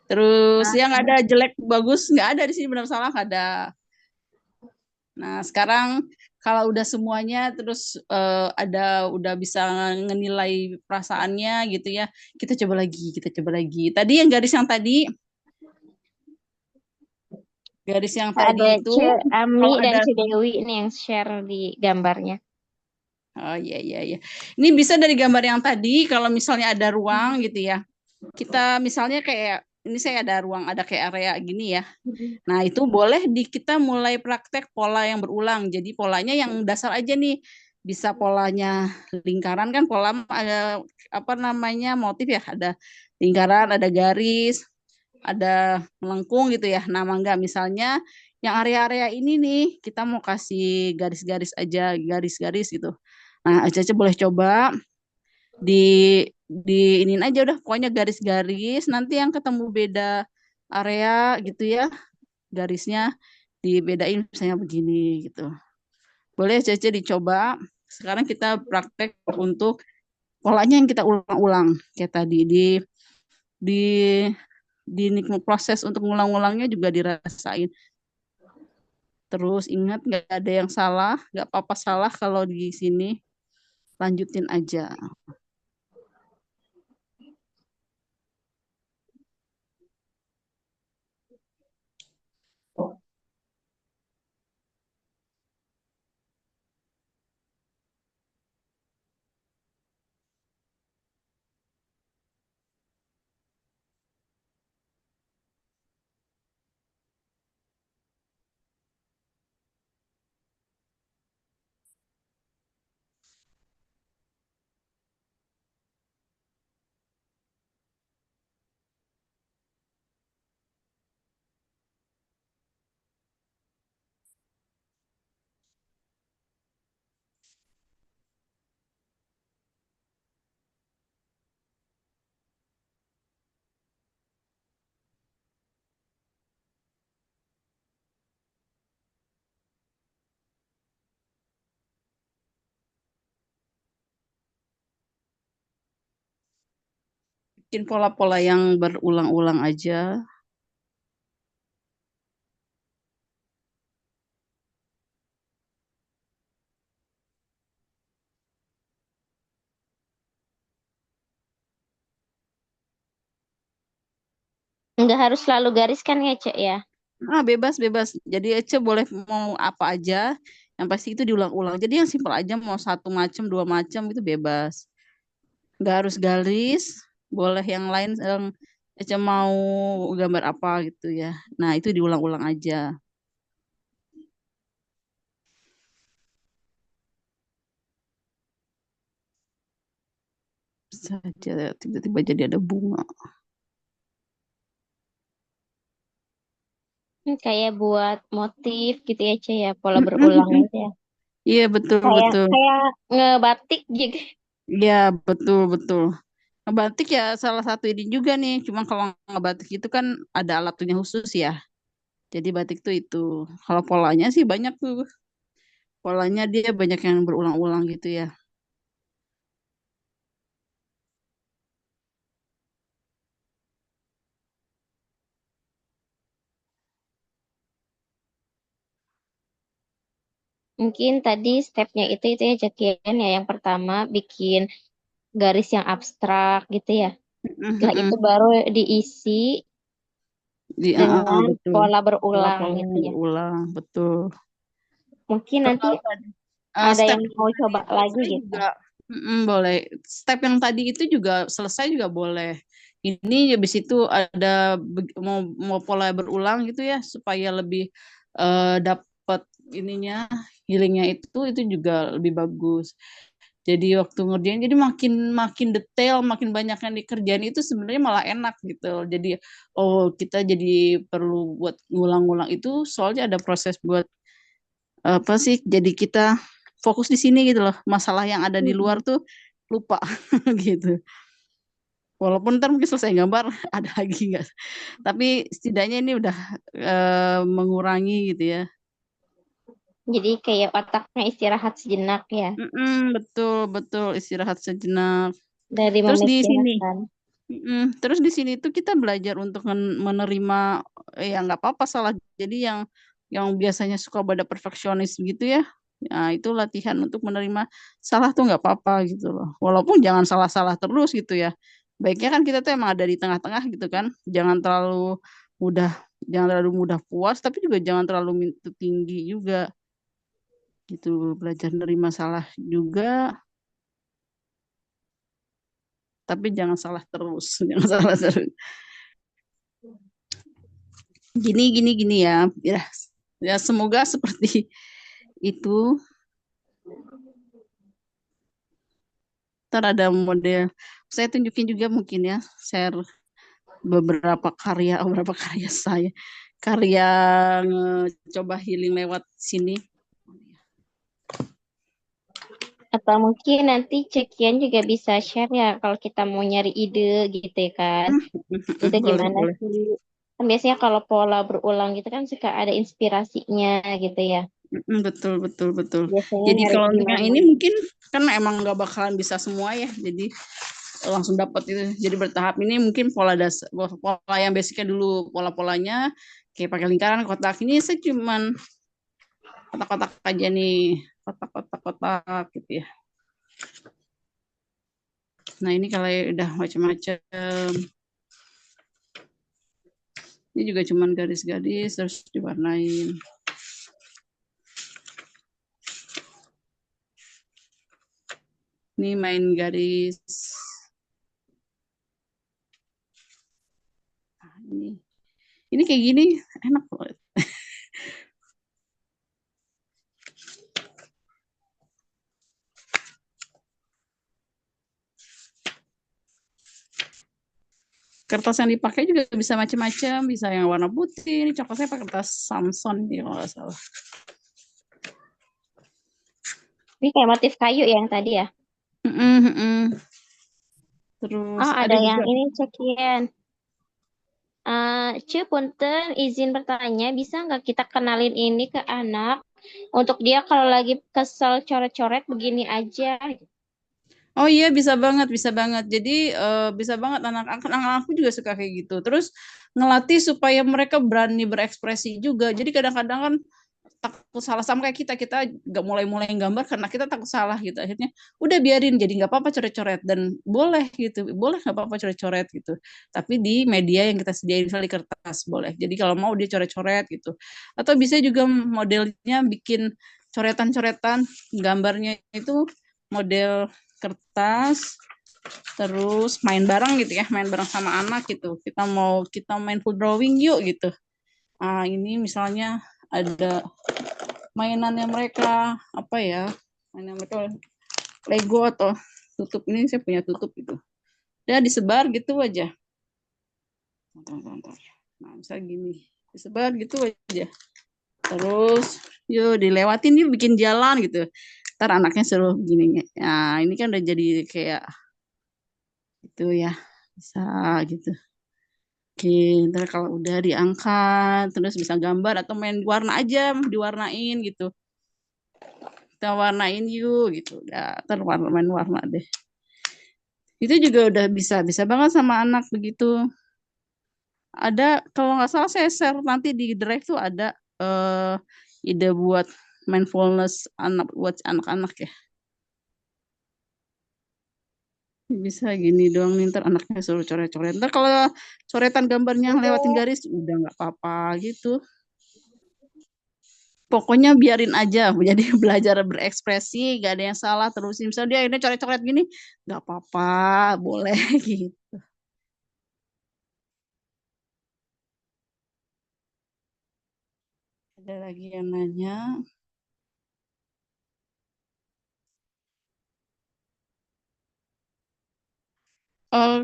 Terus yang ada jelek bagus nggak ada di sini benar salah nggak ada. Nah sekarang kalau udah semuanya terus ada udah bisa ngenilai perasaannya gitu ya kita coba lagi kita coba lagi. Tadi yang garis yang Ada tadi itu Ce Ami kalau dan ada Ce Dewi ini yang share di gambarnya. oh iya iya iya. Ini bisa dari gambar yang tadi kalau misalnya ada ruang gitu ya. Kita misalnya kayak ini saya ada ruang ada kayak area gini ya. Nah, itu boleh kita mulai praktek pola yang berulang. Jadi polanya yang dasar aja nih. Bisa polanya lingkaran kan pola ada apa namanya motif ya, ada lingkaran, ada garis, ada melengkung gitu ya. Nah, mangga misalnya yang area-area ini nih kita mau kasih garis-garis aja, garis-garis gitu. Nah, Aca boleh coba di iniin aja udah pokoknya garis-garis nanti yang ketemu beda area gitu ya garisnya dibedain misalnya begini gitu. Boleh Cece dicoba. Sekarang kita praktek untuk polanya yang kita ulang-ulang kayak tadi di di nikmat proses untuk ngulang-ulangnya juga dirasain. Terus ingat nggak ada yang salah, nggak apa-apa salah kalau di sini lanjutin aja. Bikin pola-pola yang berulang-ulang aja. Nggak harus selalu garis kan ya, Cek ya? Ah, bebas, bebas. Jadi Ece boleh mau apa aja. Yang pasti itu diulang-ulang. Jadi yang simpel aja mau satu macam, dua macam itu bebas. Nggak harus garis. Boleh yang lain yang Caca mau gambar apa gitu ya. Nah, itu diulang-ulang aja. Bisa aja tiba-tiba jadi ada bunga. Kayak buat motif gitu ya, Cek ya, pola berulang gitu ya. Iya, betul, Kayak betul. kayak ngebatik juga. Iya, betul, betul. Ngebatik ya salah satu ini juga nih. Cuma kalau ngebatik itu kan ada alatnya khusus ya. Jadi batik tuh itu. Kalau polanya sih banyak tuh. Polanya dia banyak yang berulang-ulang gitu ya. Mungkin tadi stepnya itu ya, Cek ya. Yang pertama bikin garis yang abstrak gitu ya. Setelah itu Mm-mm. baru diisi dengan Betul. pola berulang Pola-pola gitu yang ya. berulang, betul. Mungkin Terus nanti kalau tadi ada step yang yang mau tadi coba itu lagi saya gitu. juga boleh. Step yang tadi itu juga selesai juga boleh. Ini habis itu ada mau pola berulang gitu ya supaya lebih dapat ininya healingnya itu juga lebih bagus. Jadi waktu ngerjain jadi makin makin detail, makin banyak yang dikerjain itu sebenarnya malah enak gitu. Jadi oh kita jadi perlu buat ngulang-ngulang itu soalnya ada proses buat apa sih? Jadi kita fokus di sini gitu loh. Masalah yang ada di luar Mm-mm. tuh lupa gitu. Walaupun ntar mungkin selesai gambar ada lagi nggak. Tapi setidaknya ini udah mengurangi gitu ya. Jadi kayak otaknya istirahat sejenak ya Betul betul istirahat sejenak. dari Terus di sini, memikirkan. terus di sini tuh kita belajar untuk menerima ya nggak apa-apa salah. Jadi yang biasanya suka pada perfeksionis gitu ya. Nah, itu latihan untuk menerima salah tuh nggak apa-apa gitu loh. Walaupun jangan salah-salah terus gitu ya. Baiknya kan kita tuh emang ada di tengah-tengah gitu kan. Jangan terlalu mudah, jangan terlalu mudah puas, tapi juga jangan terlalu tinggi juga gitu. Belajar menerima salah juga, tapi jangan salah terus, jangan salah terus. Gini ya, ya, ya semoga seperti itu. Ntar ada model, saya tunjukin juga mungkin ya, share beberapa karya saya, karya coba healing lewat sini. Atau mungkin nanti Cekian juga bisa share ya kalau kita mau nyari ide gitu ya kan. Itu Boleh, gimana boleh. sih? Kan biasanya kalau pola berulang gitu kan suka ada inspirasinya gitu ya. Betul, betul, betul. Biasanya Jadi nyari kalau di untuk yang mana? ini mungkin kan emang nggak bakalan bisa semua ya. Jadi langsung dapat itu. Jadi bertahap ini mungkin pola yang basicnya dulu pola-polanya kayak pakai lingkaran kotak ini saya cuman kotak-kotak aja nih kotak-kotak gitu ya. Nah ini kalau udah macam-macam ini juga cuman garis-garis terus diwarnain. Ini main garis. Nah, ini kayak gini enak banget. Kertas yang dipakai juga bisa macam-macam, bisa yang warna putih. Ini coklat saya pakai kertas Samson nih kalau nggak salah. Ini kayak motif kayu ya yang tadi ya. Terus Oh ada ada yang juga. ini Cekian. Punten izin bertanya, bisa nggak kita kenalin ini ke anak untuk dia kalau lagi kesel coret-coret begini aja. Oh iya bisa banget, bisa banget. Jadi bisa banget anak aku juga suka kayak gitu. Terus ngelatih supaya mereka berani berekspresi juga. Jadi kadang-kadang kan takut salah sama kayak kita nggak mulai-mulai gambar karena kita takut salah gitu. Akhirnya udah biarin, jadi nggak apa-apa coret-coret dan boleh gitu, boleh nggak apa-apa coret-coret gitu. Tapi di media yang kita sediain misalnya di kertas boleh. Jadi kalau mau dia coret-coret gitu. Atau bisa juga modelnya bikin coretan-coretan gambarnya itu model kertas terus main bareng gitu ya, main bareng sama anak gitu. Kita main full drawing yuk gitu. Ah, ini misalnya ada mainannya mereka apa ya? Mainan mereka Lego atau tutup, ini saya punya tutup gitu. Udah disebar gitu aja. Nah, misalnya gini, disebar gitu aja. Terus yuk dilewatin, yuk bikin jalan gitu. Ntar anaknya suruh gini. Nah, ini kan udah jadi kayak itu ya. Bisa gitu. Oke, ntar kalau udah diangkat, terus bisa gambar atau main warna aja, diwarnain gitu. Kita warnain yuk gitu. Udah, ntar main warna deh. Itu juga udah bisa banget sama anak begitu. Ada, kalau nggak salah saya share nanti di Drive tuh ada ide buat mindfulness anak buat anak-anak ya. Bisa gini doang nih, ntar anaknya suruh coret-coret. Ntar kalau coretan gambarnya lewatin garis, udah nggak apa-apa gitu. Pokoknya biarin aja, jadi belajar berekspresi, gak ada yang salah terusin. Misalnya dia ini coret-coret gini, nggak apa-apa, boleh gitu. Ada lagi yang nanya.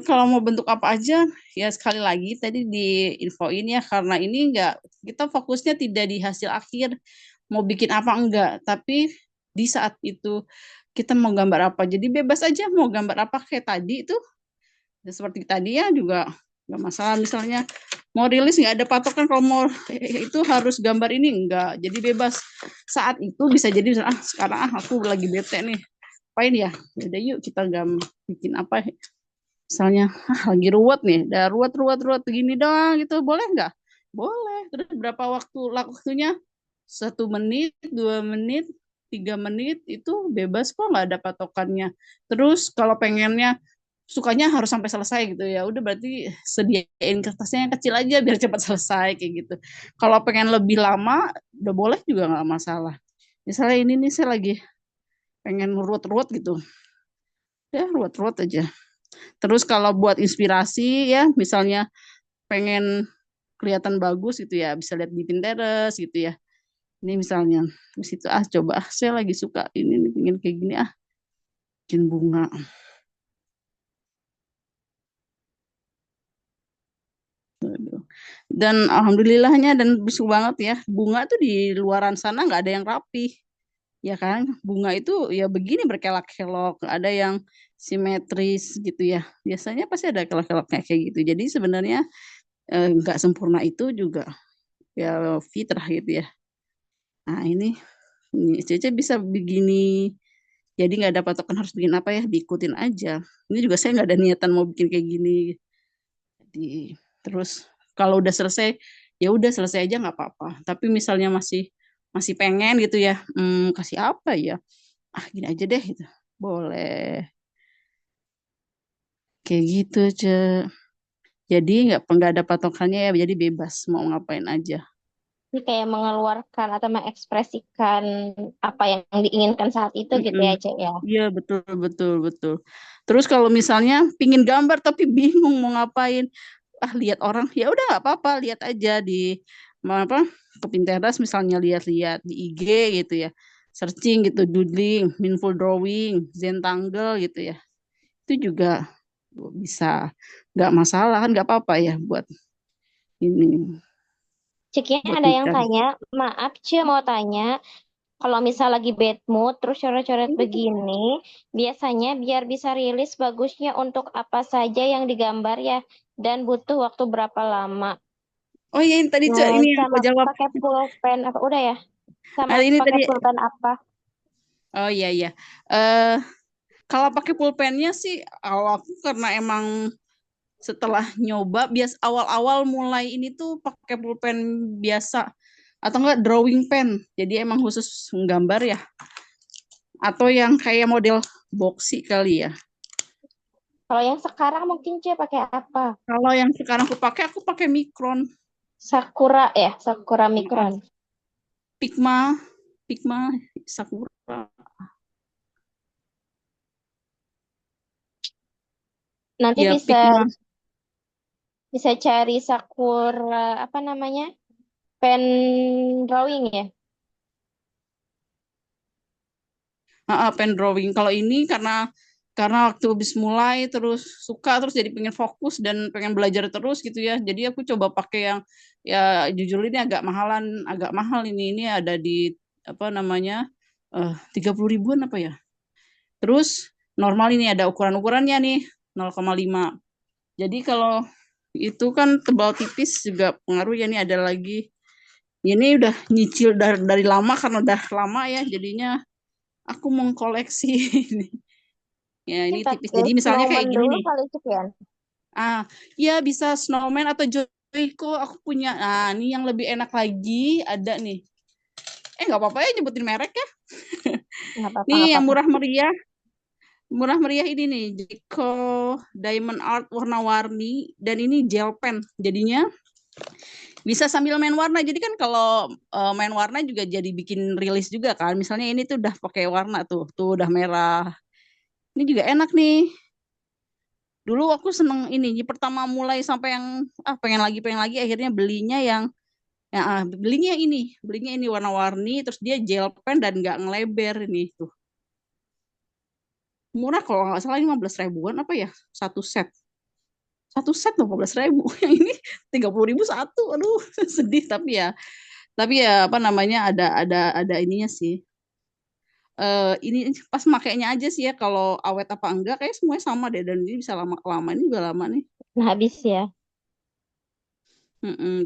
Kalau mau bentuk apa aja, ya sekali lagi tadi di infoin ya, karena ini enggak, kita fokusnya tidak di hasil akhir, mau bikin apa enggak, tapi di saat itu kita mau gambar apa, jadi bebas aja mau gambar apa kayak tadi itu, ya seperti tadi ya juga nggak masalah, misalnya mau rilis nggak ada patokan kalau mau itu harus gambar ini enggak, jadi bebas saat itu bisa jadi misalnya, sekarang aku lagi bete nih, apain ya, udah yuk kita bikin apa misalnya lagi ruwet nih, udah ruwet begini doang gitu, boleh nggak? Boleh. Terus berapa waktunya? 1 menit, 2 menit, 3 menit itu bebas kok, nggak ada patokannya. Terus kalau pengennya sukanya harus sampai selesai gitu ya, udah berarti sediain kertasnya yang kecil aja biar cepat selesai kayak gitu. Kalau pengen lebih lama, udah boleh juga nggak masalah. Misalnya ini nih saya lagi pengen ruwet-ruwet gitu, ya ruwet-ruwet aja. Terus kalau buat inspirasi ya, misalnya pengen kelihatan bagus gitu ya, bisa lihat di Pinterest gitu ya. Ini misalnya di situ coba saya lagi suka ini nih, pengen kayak gini bikin bunga. Dan alhamdulillahnya dan besok banget ya, bunga tuh di luaran sana nggak ada yang rapi. Ya kan, bunga itu ya begini berkelok-kelok, ada yang simetris gitu ya. Biasanya pasti ada kelok-keloknya kayak gitu. Jadi sebenarnya nggak sempurna itu juga ya fitrah gitu ya. Nah ini Cece bisa begini. Jadi nggak ada patokan harus bikin apa ya, diikutin aja. Ini juga saya nggak ada niatan mau bikin kayak gini. Jadi terus kalau udah selesai, ya udah selesai aja nggak apa-apa. Tapi misalnya masih masih pengen gitu ya, kasih apa ya? Gini aja deh gitu. Boleh. Kayak gitu, Jadi nggak ada patokannya ya, jadi bebas mau ngapain aja. Ini kayak mengeluarkan atau mengekspresikan apa yang diinginkan saat itu gitu Mm-mm. ya, Cek ya. Iya betul betul betul. Terus kalau misalnya pingin gambar tapi bingung mau ngapain, lihat orang ya udah nggak apa-apa, lihat aja di apa ke Pinterest misalnya, lihat-lihat di IG gitu ya, searching gitu, doodling, mindful drawing, Zentangle gitu ya, itu juga bisa, nggak masalah kan, nggak apa-apa ya buat ini, Ciknya buat ada yang dicari. tanya, maaf Cie mau tanya, kalau misal lagi bad mood terus coret-coret begini, biasanya biar bisa rilis bagusnya untuk apa saja yang digambar ya, dan butuh waktu berapa lama? Oh iya, ini tadi ini yang Sama aku jawab. pakai pulpen apa udah ya? Sama Ini pakai tadi. pulpen apa? Oh iya iya. Eh Kalau pakai pulpennya sih, aku karena emang setelah nyoba, awal-awal mulai ini tuh pakai pulpen biasa atau enggak drawing pen. Jadi emang khusus menggambar ya. Atau yang kayak model boxy kali ya. Kalau yang sekarang mungkin Cie pakai apa? Kalau yang sekarang aku pakai Micron. Sakura ya, Sakura Heeh. Micron. Pigma, Pigma Sakura. Nanti Ya bisa pick bisa cari Sakura apa namanya? Pen drawing ya. pen drawing. Kalau ini karena waktu habis mulai terus suka terus jadi pengen fokus dan pengen belajar terus gitu ya. Jadi aku coba pakai yang ya jujur ini agak mahal ini. Ini ada di apa namanya 30 ribuan apa ya. Terus normal ini ada ukuran-ukurannya nih 0,5. Jadi kalau itu kan tebal tipis juga pengaruh ya. Ini ada lagi. Ini udah nyicil dari lama karena udah lama ya. Jadinya aku mengkoleksi ini. Ya Mungkin ini tipis. pakai Jadi misalnya kayak snowman gini dulu nih. kali Cikian. Ah, ya bisa snowman atau Joyko aku punya. Nah, ini yang lebih enak lagi ada nih. Nggak apa-apa ya nyebutin merek ya. Nggak apa-apa, Nih nggak yang apa-apa. murah meriah ini nih. Joyko Diamond Art warna-warni dan ini gel pen. Jadinya bisa sambil main warna. Jadi kan kalau main warna juga jadi bikin rilis juga kan. Misalnya ini tuh udah pakai warna tuh udah merah. Ini juga enak nih. Dulu aku seneng ini, pertama mulai sampai yang pengen lagi, akhirnya belinya ini warna-warni, terus dia gel pen dan nggak ngeleber ini tuh. Murah kalau nggak salah 15 ribuan apa ya satu set 15 ribu. Yang ini 30 ribu satu, aduh sedih tapi ya apa namanya ada ininya sih. Ini pas makainya aja sih ya kalau awet apa enggak kayak semuanya sama deh dan ini bisa lama lama ini juga lama nih. Nah, habis ya.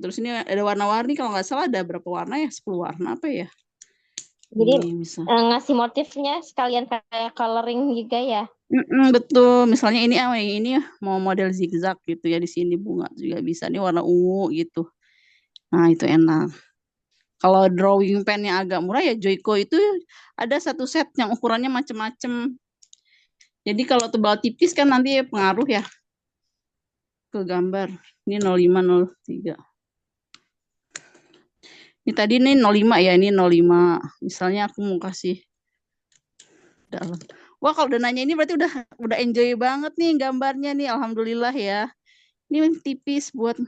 Terus ini ada warna-warni kalau nggak salah ada berapa warna ya 10 warna apa ya Jadi ini bisa. ngasih motifnya sekalian kayak coloring juga ya. Betul misalnya ini mau model zigzag gitu ya di sini bunga juga bisa nih warna ungu gitu. Nah itu enak. Kalau drawing pen yang agak murah ya Joico itu ada satu set yang ukurannya macem-macem. Jadi kalau tebal tipis kan nanti pengaruh ya ke gambar. Ini 0503. Ini tadi nih 05 ya, ini 05. Misalnya aku mau kasih dalam. Wah, kalau udah nanya ini berarti udah enjoy banget nih gambarnya nih. Alhamdulillah ya. Ini tipis buat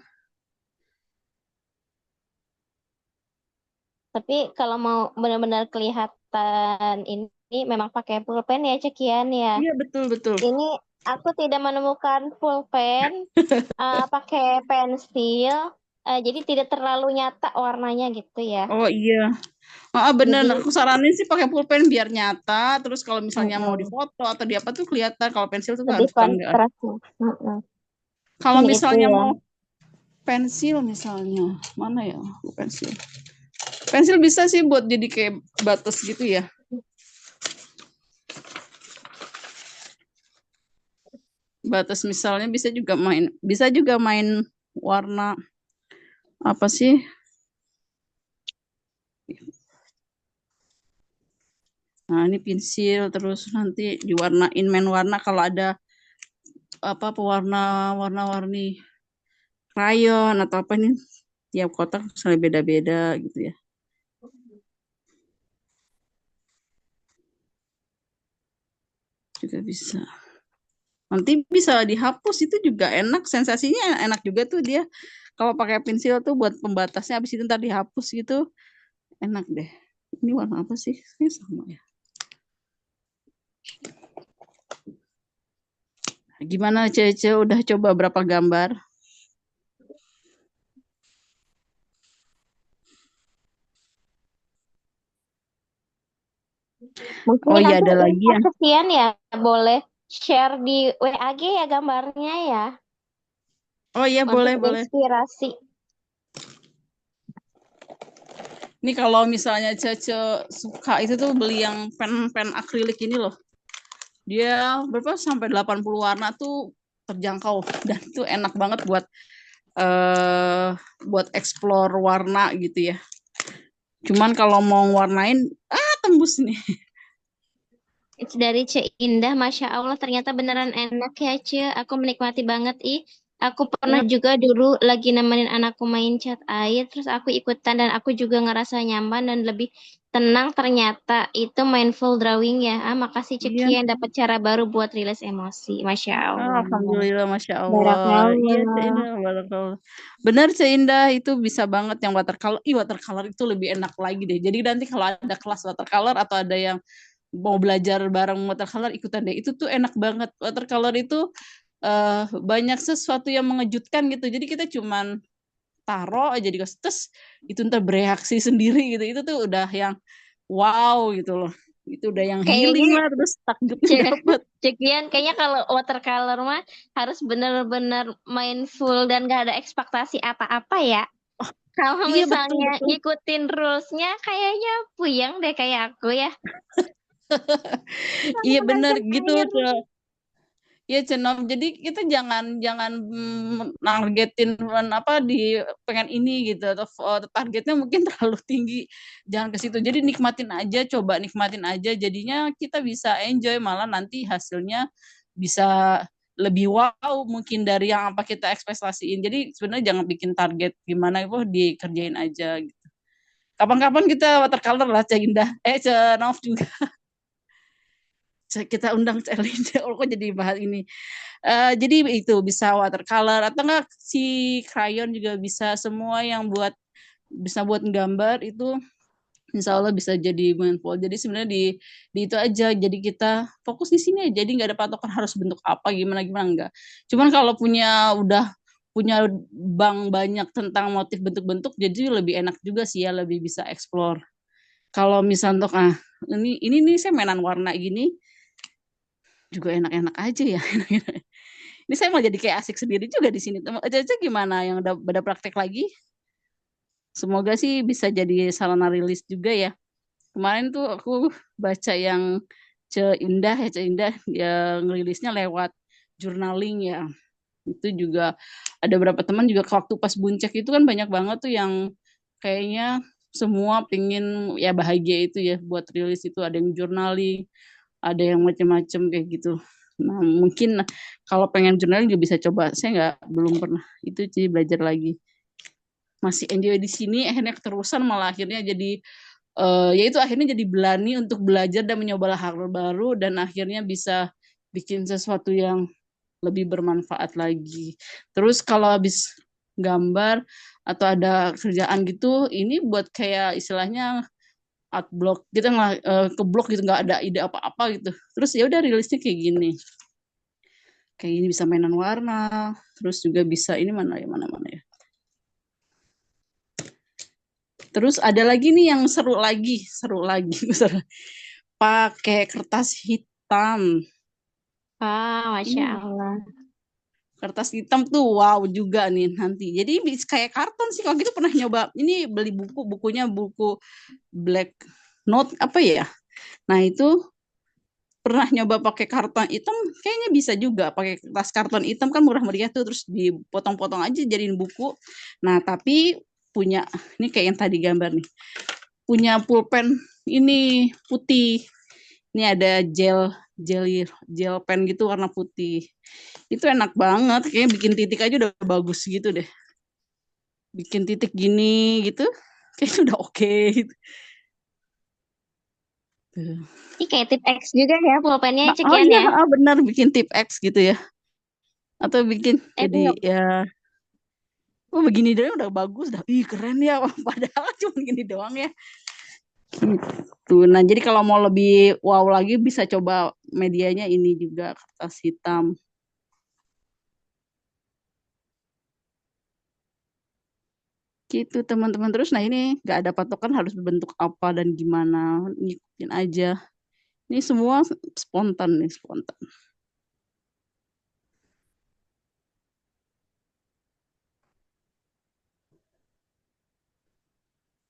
Tapi kalau mau benar-benar kelihatan ini memang pakai pulpen ya Cekian ya. iya betul betul. Ini aku tidak menemukan pulpen pakai pensil. Jadi tidak terlalu nyata warnanya gitu ya. Oh iya. Bener, Jadi aku saranin sih pakai pulpen biar nyata. Terus kalau misalnya mau mm-mm, difoto atau di apa tuh kelihatan. Kalau pensil tuh kan lebih suka enggak. kontras. Mm-mm. Kalau Ini itu misalnya ya. mau pensil misalnya, mana ya pensil? Pensil bisa sih buat jadi kayak batas gitu ya. Batas misalnya bisa juga main warna apa sih? Nah, ini pensil terus nanti diwarnain main warna kalau ada apa pewarna warna-warni krayon atau apa nih tiap kotak misalnya beda-beda gitu ya. Juga bisa. Nanti bisa dihapus itu juga enak, sensasinya enak juga tuh dia. Kalau pakai pensil tuh buat pembatasnya habis itu ntar dihapus gitu, enak deh. Ini warna apa sih? Ini sama ya. Gimana Cece udah coba berapa gambar? Mungkin Oh iya nanti ada ini lagi ya. Cekian ya boleh share di WAG ya gambarnya ya. Oh iya Untuk boleh. inspirasi. Ini kalau misalnya Cece suka itu tuh beli yang pen akrilik ini loh. Dia berapa sampai 80 warna tuh terjangkau dan itu enak banget buat explore warna gitu ya. Cuman kalau mau warnain tembus nih. Dari Cek Indah, Masya Allah, ternyata beneran enak ya, Cek. Aku menikmati banget, ih. Aku pernah juga dulu lagi nemenin anakku main cat air, terus aku ikutan dan aku juga ngerasa nyaman dan lebih Tenang ternyata itu mindful drawing ya. Makasih Iya. Cekian dapat cara baru buat rilis emosi. Masya Allah. Alhamdulillah, Masya Allah. Iya, Cak Barakallah. Indah, barakallah. Benar, Cak Indah, itu bisa banget yang watercolor. Ih, watercolor itu lebih enak lagi deh. Jadi nanti kalau ada kelas watercolor atau ada yang mau belajar bareng watercolor, ikutan deh. Itu tuh enak banget. Watercolor itu banyak sesuatu yang mengejutkan gitu. Jadi kita cuman taruh aja di kertas, terus itu ntar bereaksi sendiri gitu. Itu tuh udah yang wow gitu loh. Itu udah yang healing Kayaknya lah, terus takjubnya dapet. Cekian kayaknya kalau watercolor mah harus bener-bener mindful dan gak ada ekspektasi apa-apa ya. Kalau Iya, betul misalnya betul. ngikutin rulesnya kayaknya puyeng deh kayak aku ya. Iya Bukan bener gitu, air. Cak. Iya, Cenop. Jadi kita jangan jangan nargetin apa di pengen ini gitu atau targetnya mungkin terlalu tinggi. Jangan ke situ. Jadi nikmatin aja, coba nikmatin aja. Jadinya kita bisa enjoy, malah nanti hasilnya bisa lebih wow mungkin dari yang apa kita ekspektasiin. Jadi sebenarnya jangan bikin target gimana itu dikerjain aja gitu. Kapan-kapan kita watercolor lah, Cak Indah. Cenop juga. Kita undang Cak Linda. Oh, kok jadi bahas ini. Jadi itu bisa watercolor atau enggak si crayon juga bisa, semua yang bisa buat gambar itu insya Allah bisa jadi mindful. Jadi sebenarnya di itu aja. Jadi kita fokus di sini aja. Jadi nggak ada patokan harus bentuk apa gimana gimana enggak. Cuman kalau udah punya bank banyak tentang motif bentuk-bentuk, jadi lebih enak juga sih ya, lebih bisa explore. Kalau misal untuk ini nih saya mainan warna gini juga enak-enak aja ya. Ini saya mau jadi kayak asik sendiri juga di sini. Caca gimana yang udah praktek lagi? Semoga sih bisa jadi sarana rilis juga ya. Kemarin tuh aku baca yang Ce Indah yang rilisnya lewat journaling ya. Itu juga ada beberapa teman juga waktu pas Buncek itu kan banyak banget tuh yang kayaknya semua pingin ya bahagia itu ya buat rilis itu, ada yang journaling, ada yang macam-macam kayak gitu. Nah, mungkin kalau pengen journaling juga bisa coba. Saya belum pernah itu sih belajar lagi. Masih enjoy di sini, akhirnya keterusan malah akhirnya jadi ya itu akhirnya jadi berani untuk belajar dan mencoba hal baru dan akhirnya bisa bikin sesuatu yang lebih bermanfaat lagi. Terus kalau habis gambar atau ada kerjaan gitu, ini buat kayak istilahnya art block gitu nggak ke blok gitu, nggak ada ide apa-apa gitu. Terus ya udah rilisnya kayak gini bisa mainan warna, terus juga bisa ini mana ya mana mana ya. Terus ada lagi nih yang seru lagi, pakai kertas hitam. Masya Ini Allah. kertas hitam tuh wow juga nih nanti. Jadi kayak karton sih kalau gitu. Pernah nyoba ini, beli bukunya buku Black Note apa ya. Nah itu pernah nyoba pakai karton hitam, kayaknya bisa juga pakai kertas karton hitam kan murah meriah tuh, terus dipotong-potong aja jadiin buku. Nah tapi punya ini kayak yang tadi gambar nih, punya pulpen ini putih, ini ada gel pen gitu warna putih, itu enak banget, kayaknya bikin titik aja udah bagus gitu deh, bikin titik gini gitu kayaknya udah oke gitu. Ini kayak tip X juga ya pulpennya Oh Cekian iya, ya. benar bikin tip X gitu ya, atau bikin jadi Belum. ya begini doang udah bagus dah, ih keren ya. Padahal cuma gini doang ya gitu. Nah jadi kalau mau lebih wow lagi bisa coba medianya ini juga, kertas hitam gitu teman-teman. Terus nah ini nggak ada patokan harus berbentuk apa dan gimana, ngikutin aja, ini semua spontan nih, spontan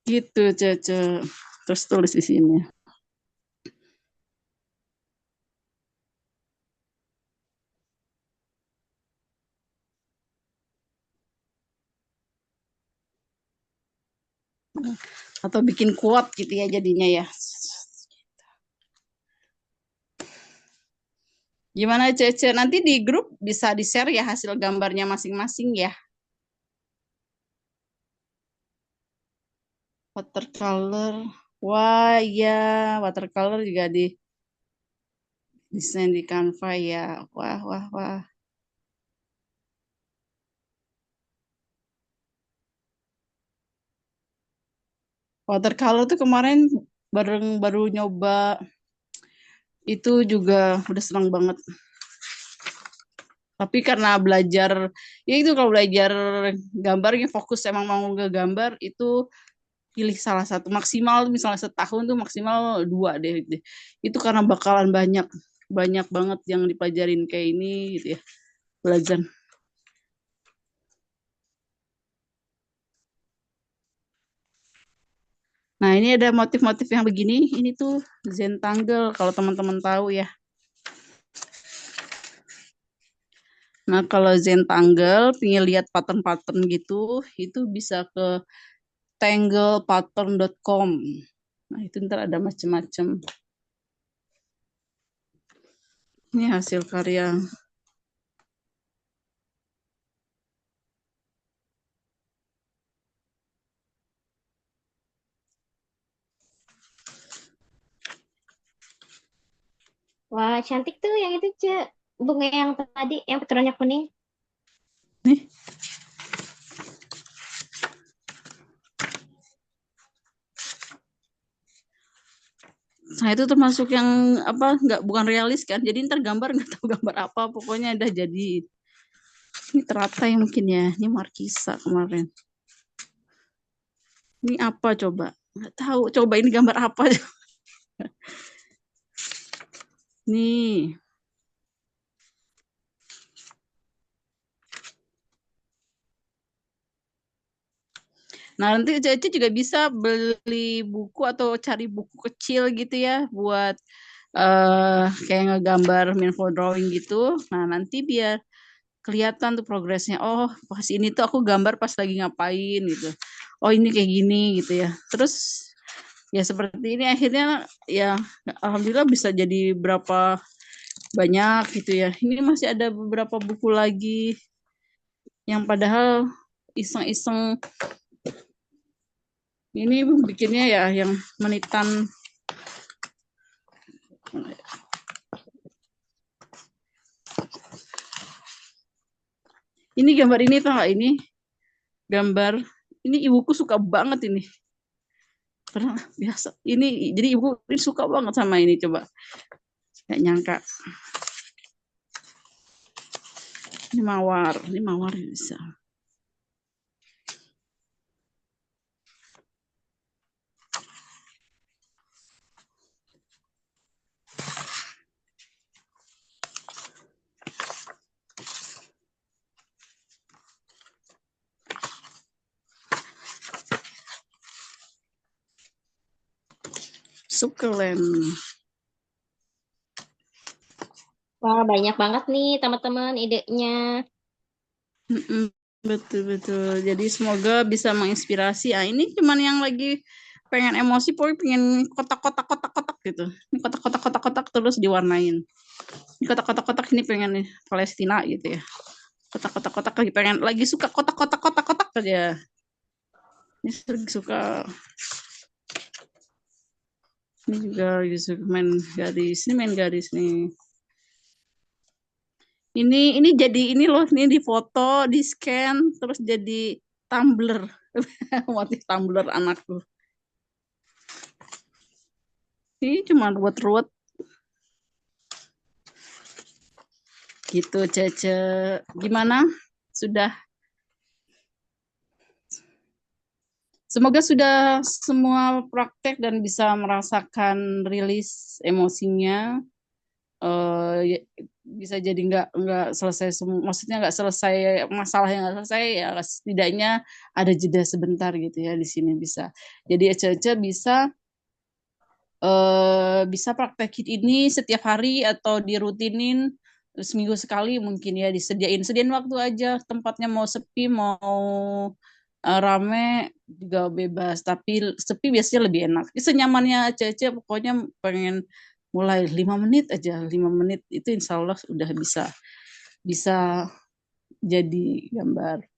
gitu Cece. Terus tulis di sini. Atau bikin quote gitu ya jadinya ya. Gimana Cece? Nanti di grup bisa di-share ya hasil gambarnya masing-masing ya. Watercolor. Wah, iya, watercolor juga di desain di Canva ya. Wah, wah, wah. Watercolor tuh kemarin baru nyoba itu juga udah senang banget. Tapi karena belajar, ya itu kalau belajar gambarnya fokus emang mau ngegambar itu pilih salah satu maksimal misalnya setahun tuh maksimal 2 deh, gitu. Itu karena bakalan banyak banyak banget yang dipelajarin kayak ini gitu ya belajar. Nah ini ada motif-motif yang begini, ini tuh Zentangle kalau teman-teman tahu ya. Nah kalau Zentangle pengen lihat pattern-pattern gitu, itu bisa ke tanglepattern.com. Nah itu ntar ada macam-macam. Ini hasil karya. Wah, cantik tuh yang itu, Cek. Bunga yang tadi, yang petirnya kuning. Nih, saya itu termasuk yang apa nggak bukan realis kan. Jadi ntar gambar nggak tahu gambar apa, pokoknya udah jadi. Ini teratai mungkin ya. Ini markisa kemarin. Ini apa coba? Nggak tahu. Coba ini gambar apa? Nih. Nah, nanti Cece juga bisa beli buku atau cari buku kecil gitu ya buat kayak ngegambar info drawing gitu. Nah, nanti biar kelihatan tuh progresnya. Oh, pas ini tuh aku gambar pas lagi ngapain gitu. Oh, ini kayak gini gitu ya. Terus ya seperti ini akhirnya ya alhamdulillah bisa jadi berapa banyak gitu ya. Ini masih ada beberapa buku lagi yang padahal iseng-iseng ini bikinnya ya yang menitan. Ini gambar ini tau gak? Ini gambar ini ibuku suka banget ini. Karena biasa ini jadi ibu ini suka banget sama ini coba. Nggak nyangka. Ini mawar bisa. Sukulent. Wah, banyak banget nih teman-teman idenya. Betul betul. Jadi semoga bisa menginspirasi. Ah ini cuman yang lagi pengen emosi, pokoknya pengen kotak-kotak gitu. Ini kotak-kotak terus diwarnain. Ini kotak-kotak ini pengen nih Palestina gitu ya. Kotak-kotak lagi pengen lagi suka kotak-kotak aja. Ini lagi suka. Ini juga lagi suka main garis. Ini main garis nih. Ini jadi ini loh, ini di foto, di scan, terus jadi tumbler, motif tumbler anakku. Ini cuma ruwet-ruwet gitu, Cece. Gimana? Sudah? Semoga sudah semua praktek dan bisa merasakan rilis emosinya. Ya, bisa jadi nggak selesai semua, maksudnya nggak selesai masalah yang nggak selesai ya setidaknya ada jeda sebentar gitu ya di sini bisa. Jadi Ece bisa praktekin ini setiap hari atau dirutinin seminggu sekali mungkin ya sediain waktu aja tempatnya mau sepi mau rame juga bebas tapi sepi biasanya lebih enak senyamannya Cece pokoknya pengen mulai 5 menit aja 5 menit itu insya Allah udah bisa bisa jadi gambar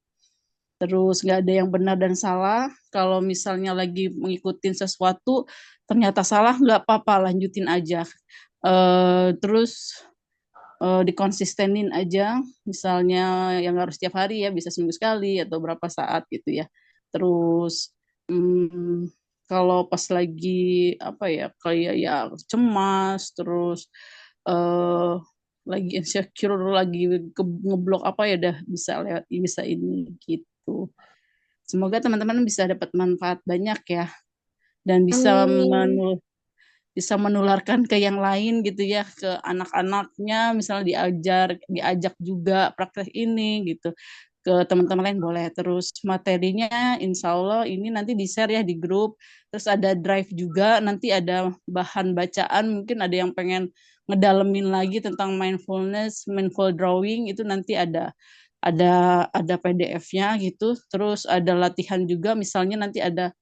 Terus nggak ada yang benar dan salah. Kalau misalnya lagi mengikutin sesuatu ternyata salah, nggak apa-apa, lanjutin aja. Terus dikonsistenin aja. Misalnya yang harus setiap hari ya, bisa seminggu sekali atau berapa saat gitu ya. Terus kalau pas lagi apa ya, kayak ya cemas, terus eh lagi insecure, lagi ngeblok apa ya, udah bisa lewat, bisa ini gitu. Semoga teman-teman bisa dapat manfaat banyak ya, dan Amin. bisa menularkan ke yang lain gitu ya, ke anak-anaknya, misalnya diajak juga praktek ini gitu. Ke teman-teman lain boleh. Terus materinya insya Allah ini nanti di-share ya di grup. Terus ada drive juga, nanti ada bahan bacaan, mungkin ada yang pengen ngedalemin lagi tentang mindfulness, mindful drawing, itu nanti ada PDF-nya gitu. Terus ada latihan juga, misalnya nanti ada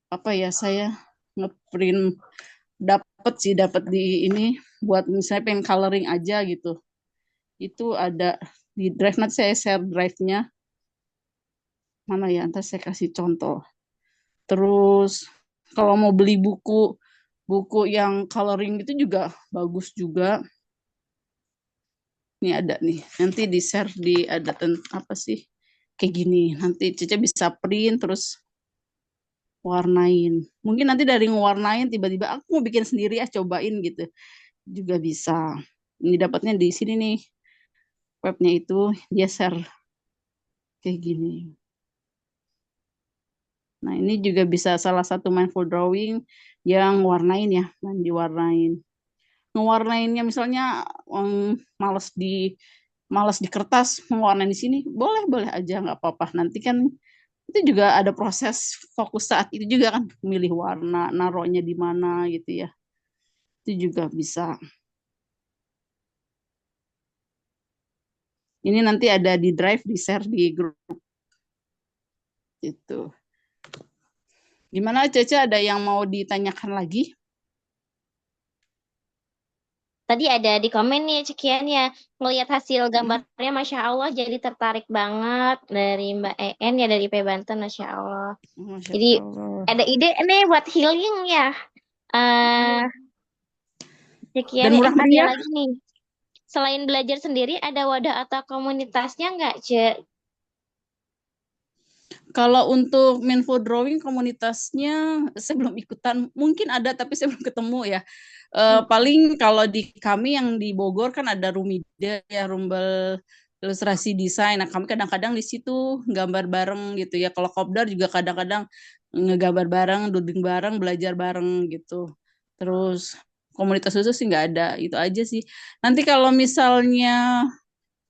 apa ya, saya ngeprint, dapat di ini, buat misalnya pengen coloring aja gitu. Itu ada di drive, nanti saya share drive-nya. Mana ya, nanti saya kasih contoh. Terus kalau mau beli buku yang coloring itu juga bagus juga. Ini ada nih, nanti di share, ada apa sih, kayak gini. Nanti Cece bisa print terus warnain. Mungkin nanti dari ngewarnain tiba-tiba aku mau bikin sendiri ya, cobain gitu. Juga bisa. Ini dapatnya di sini nih. Webnya itu dia share kayak gini. Nah, ini juga bisa salah satu mindful drawing yang warnain ya, diwarnain. Ngewarnainnya misalnya malas di kertas, mewarnain di sini, boleh aja, nggak apa-apa. Nanti kan itu juga ada proses fokus saat itu juga kan, milih warna, naruhnya di mana gitu ya. Itu juga bisa. Ini nanti ada di drive, di share di grup itu. Gimana Cece, ada yang mau ditanyakan lagi? Tadi ada di komen nih Cekian ya. Lihat hasil gambarnya, Masya Allah, jadi tertarik banget dari Mbak En ya, dari IP Banten, Masya Allah. Masya Jadi Allah. ada ide nih buat healing ya. eh Cekian Dan ya, murah ada meriah. lagi nih. Selain belajar sendiri, ada wadah atau komunitasnya nggak, Cek? Kalau untuk Mindful Drawing komunitasnya saya belum ikutan, mungkin ada tapi saya belum ketemu ya. Paling kalau di kami yang di Bogor kan ada Rumida ya, Rumbel Ilustrasi Desain. Nah, kami kadang-kadang di situ gambar bareng gitu ya. Kalau Kopdar juga kadang-kadang ngegambar bareng, doodling bareng, belajar bareng gitu. Terus komunitas khusus sih nggak ada, itu aja sih. Nanti kalau misalnya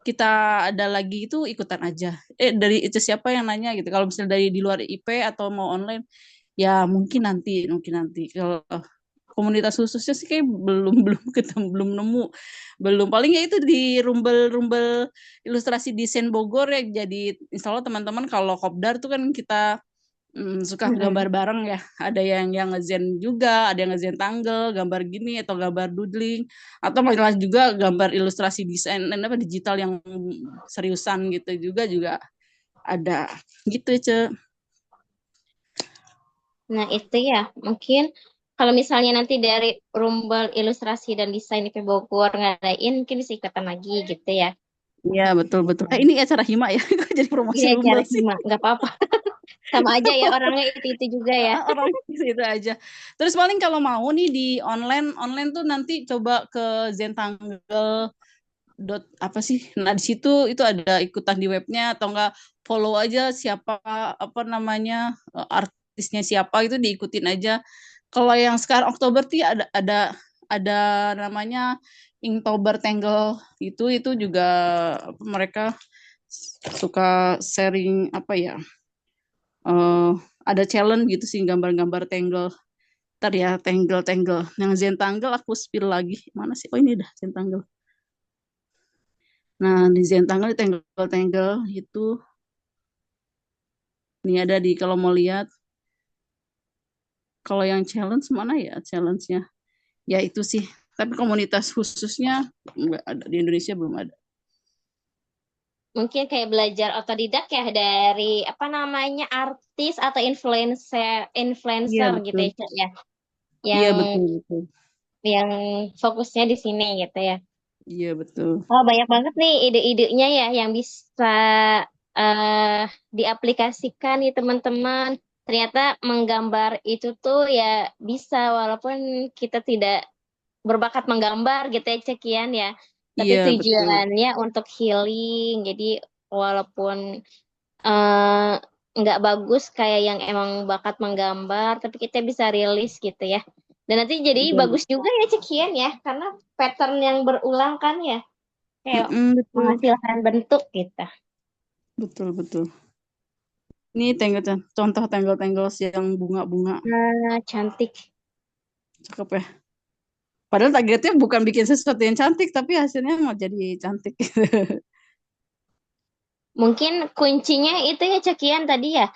kita ada lagi itu ikutan aja. Dari itu siapa yang nanya gitu. Kalau misalnya dari di luar IP atau mau online, ya mungkin nanti. Kalau komunitas khususnya sih kayak belum belum ketemu, belum nemu, belum. Paling ya itu di rumbel ilustrasi desain Bogor ya. Jadi insya Allah teman-teman kalau kopdar tuh kan kita suka gambar bareng ya. Ada yang ngezen juga, ada yang ngezen tanggal, gambar gini atau gambar doodling, atau malah juga gambar ilustrasi desain apa digital yang seriusan gitu juga ada gitu, Ce. Nah, itu ya, mungkin kalau misalnya nanti dari Rumbel Ilustrasi dan Desain IP Bogor ngadain, mungkin bisa ikutan lagi gitu ya. Iya, betul betul. Ini acara Hima ya. Kok jadi promosi Ini acara Rumbel sih? Hima, nggak apa-apa. Sama aja ya, orangnya itu-itu juga ya. Orang itu aja. Terus paling kalau mau nih di online tuh nanti coba ke Zentangle apa sih? Nah, di situ itu ada ikutan di webnya, atau enggak follow aja siapa, apa namanya, artisnya siapa, itu diikutin aja. Kalau yang sekarang Oktober tuh ya ada namanya Inktober Tangle, itu juga mereka suka sharing apa ya? eh ada challenge gitu sih, gambar-gambar tangle. Ntar ya, tangle. Yang Zen Tangle aku spill lagi. Mana sih? Oh, ini dah Zen Tangle. Nah, di Zen Tangle, di tangle itu, ini ada di, kalau mau lihat. Kalau yang challenge mana ya challenge-nya? Ya itu sih. Tapi komunitas khususnya nggak ada, di Indonesia belum ada. mungkin kayak belajar otodidak ya dari apa namanya artis atau influencer Iya influencer gitu betul. ya, Cak, ya. Iya Yang betul betul. yang fokusnya di sini gitu ya. Iya betul. Oh, banyak banget nih ide-idenya ya yang bisa eh diaplikasikan nih teman-teman. Ternyata menggambar itu tuh ya bisa walaupun kita tidak berbakat menggambar gitu ya Cekian ya. Tapi Iya betul. tujuannya untuk healing. Jadi walaupun eh nggak bagus kayak yang emang bakat menggambar, tapi kita bisa rilis gitu ya. Dan nanti jadi Iya. bagus juga ya Cekian ya, karena pattern yang berulang kan ya, kayak Betul menghasilkan bentuk gitu. betul betul. Ini contoh tenggel-tenggel yang bunga-bunga, Nah, cantik. cakep ya. Padahal targetnya bukan bikin sesuatu yang cantik, tapi hasilnya mau jadi cantik. Mungkin kuncinya itu ya Cekian tadi ya,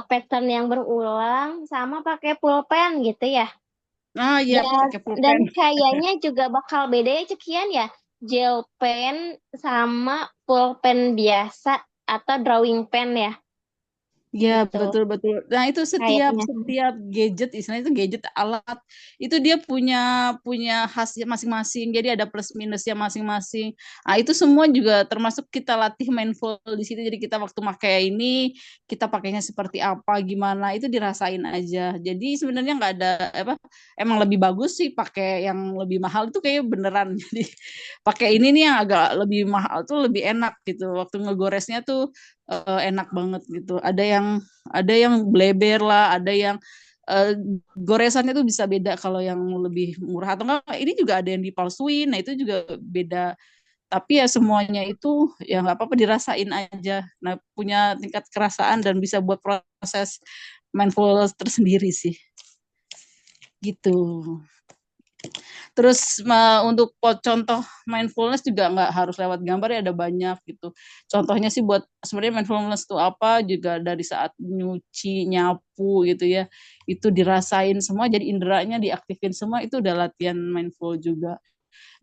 pattern yang berulang sama pakai pulpen gitu ya. Ah iya, Dan pakai dan pulpen. kayaknya juga bakal beda ya Cekian ya. Gel pen sama pulpen biasa atau drawing pen ya Ya gitu betul betul. Nah itu setiap kayaknya. setiap gadget, istilahnya itu gadget alat itu dia punya punya khasnya masing-masing. Jadi ada plus minusnya masing-masing. Nah itu semua juga termasuk kita latih mindful di situ. Jadi kita waktu pakai ini kita pakainya seperti apa, gimana itu dirasain aja. Jadi sebenarnya nggak ada apa, emang lebih bagus sih pakai yang lebih mahal itu kayak beneran. Jadi pakai ini nih yang agak lebih mahal tuh lebih enak gitu. Waktu ngegoresnya tuh enak banget gitu. Ada yang bleber lah, ada yang eh, goresannya tuh bisa beda kalau yang lebih murah atau enggak ini juga ada yang dipalsuin. Nah, itu juga beda. Tapi ya semuanya itu ya nggak apa-apa dirasain aja. Nah, punya tingkat kerasaan dan bisa buat proses mindfulness tersendiri sih. Gitu. Terus untuk contoh mindfulness juga nggak harus lewat gambar ya ada banyak gitu. Contohnya sih buat sebenarnya mindfulness itu apa juga dari saat nyuci, nyapu gitu ya. Itu dirasain semua jadi inderanya diaktifin semua itu udah latihan mindful juga.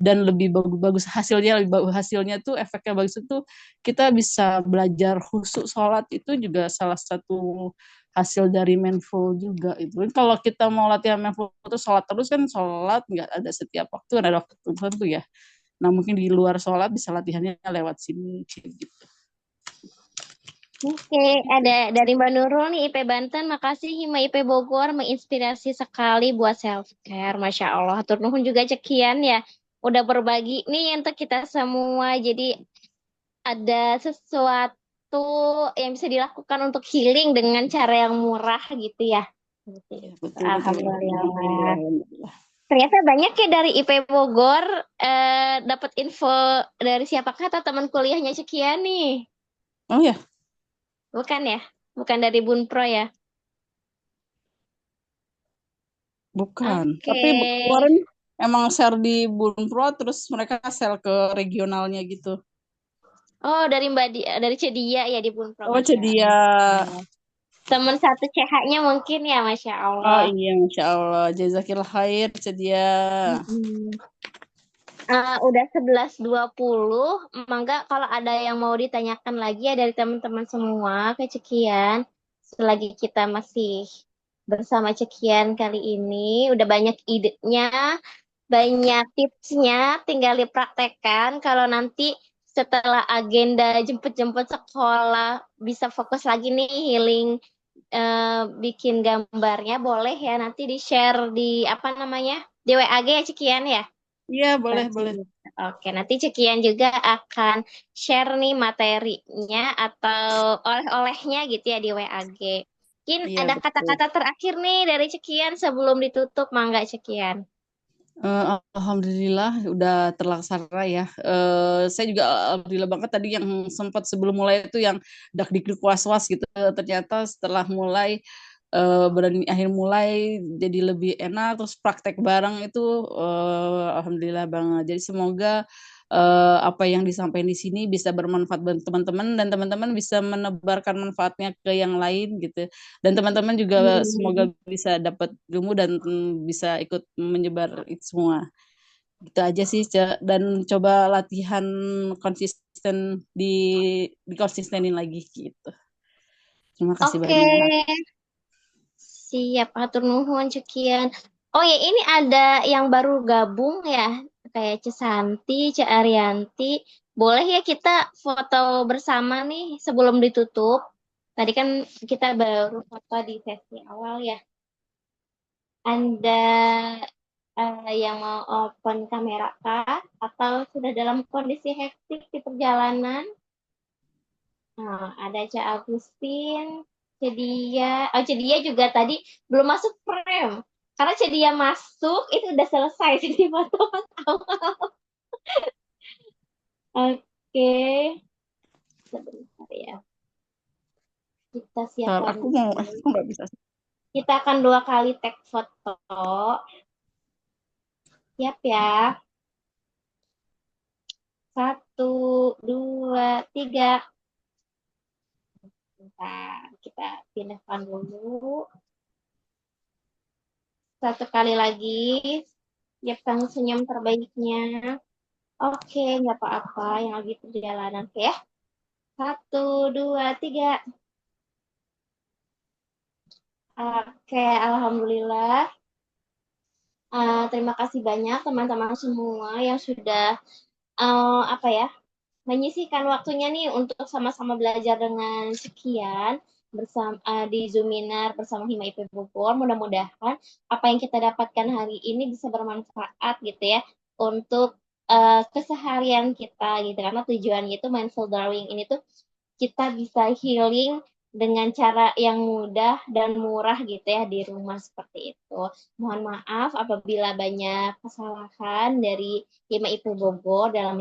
Dan lebih bagus hasilnya lebih bagus hasilnya tuh efeknya bagus itu kita bisa belajar khusyuk sholat itu juga salah satu hasil dari mindful juga itu. Kalau kita mau latihan mindful itu sholat terus kan sholat nggak ada setiap waktu kan ada waktu tertentu ya. Nah mungkin di luar sholat bisa latihannya lewat sini gitu. Oke, ada dari Mbak Nurul nih IP Banten. Makasih Hima IP Bogor menginspirasi sekali buat self care. Masya Allah. Hatur nuhun juga cekian ya. Udah berbagi nih untuk kita semua. Jadi ada sesuatu yang bisa dilakukan untuk healing dengan cara yang murah gitu ya. Gitu. Ya, betul betul. Alhamdulillah. Alhamdulillah. Ternyata banyak ya dari IP Bogor dapat info dari siapakah atau teman kuliahnya Cekian nih. Oh ya, Bukan ya? Bukan dari Bunpro ya? bukan. Oke. Tapi kemarin emang share di Bunpro terus mereka share ke regionalnya gitu. Oh, dari Cedia ya di Bunpro, Oh, Masya jadi ya. Allah. Teman satu CH-nya mungkin ya, Masya Oh Allah. iya, Masya Allah. Jazakillah khair, Cedia. Mm-mm. Udah 11.20. Mangga kalau ada yang mau ditanyakan lagi ya dari teman-teman semua ke Cekian. Selagi kita masih bersama Cekian kali ini, udah banyak idenya, banyak tipsnya, tinggal dipraktekkan. Kalau nanti setelah agenda jemput-jemput sekolah, bisa fokus lagi nih healing, bikin gambarnya, boleh ya nanti di-share di apa namanya, di WAG ya Cekian ya. Iya, boleh, Nanti, boleh. oke, nanti Cekian juga akan share nih materinya atau oleh-olehnya gitu ya di WAG. Mungkin Iya, ada betul. kata-kata terakhir nih dari Cekian sebelum ditutup, Mangga Cekian. Alhamdulillah udah terlaksana ya. Saya juga alhamdulillah banget tadi yang sempat sebelum mulai itu yang dak-dikduk was-was gitu. Ternyata setelah mulai berani akhir mulai jadi lebih enak terus praktek bareng itu alhamdulillah banget. Jadi semoga apa yang disampaikan di sini bisa bermanfaat buat teman-teman dan teman-teman bisa menebarkan manfaatnya ke yang lain gitu. Dan teman-teman juga semoga Hmm. bisa dapat ilmu dan bisa ikut menyebar itu semua Gitu aja sih, dan coba latihan konsisten dikonsistenin lagi gitu. Terima kasih Oke, banyak. siap. Atur nuhun, sekian. Oh ya, ini ada yang baru gabung ya, kayak Cesanti, Ce Arianti. Boleh ya kita foto bersama nih sebelum ditutup? Tadi kan kita baru foto di sesi awal ya. Anda yang mau open kamera kah? Atau sudah dalam kondisi hektik di perjalanan? Nah, ada Cak Agustin, Cedia. Oh, Cedia juga tadi belum masuk frame. Karena Cedia masuk, itu udah selesai. Jadi foto pas awal. Oke, sebentar ya. Kita Kalau siapkan aku dulu. nggak bisa. Kita akan 2 kali tag foto. Siap ya. 1, 2, 3. Bentar, kita pindahkan dulu. 1 kali lagi. Siapkan senyum terbaiknya. Oke, nggak apa-apa yang lagi perjalanan. Oke ya. 1, 2, 3. Oke, Alhamdulillah. Terima kasih banyak teman-teman semua yang sudah apa ya menyisihkan waktunya nih untuk sama-sama belajar dengan sekian bersama di Zoominar bersama Hima IP Bogor. Mudah-mudahan apa yang kita dapatkan hari ini bisa bermanfaat gitu ya untuk keseharian kita gitu karena tujuannya itu mindful drawing ini tuh kita bisa healing dengan cara yang mudah dan murah gitu ya di rumah seperti itu. Mohon maaf apabila banyak kesalahan dari Hima Ipu Bogor dalam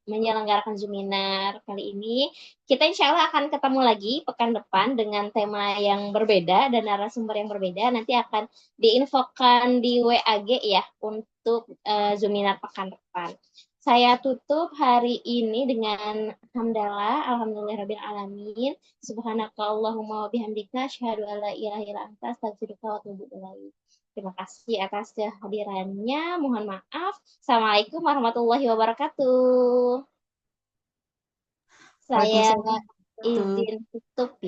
menyelenggarakan Zoominar kali ini. Kita insya Allah akan ketemu lagi pekan depan dengan tema yang berbeda dan narasumber yang berbeda. Nanti akan diinfokan di WAG ya untuk Zoominar pekan depan. Saya tutup hari ini dengan hamdalah, alhamdulillahirabbil alamin. Subhanaka Allahumma wa bihamdika asyhadu an la ilaha illa anta astaghfiruka wa atubu ilaik. Terima kasih atas kehadirannya. Mohon maaf. Assalamualaikum warahmatullahi wabarakatuh. Saya Waalaikumsalam. izin tutup ya.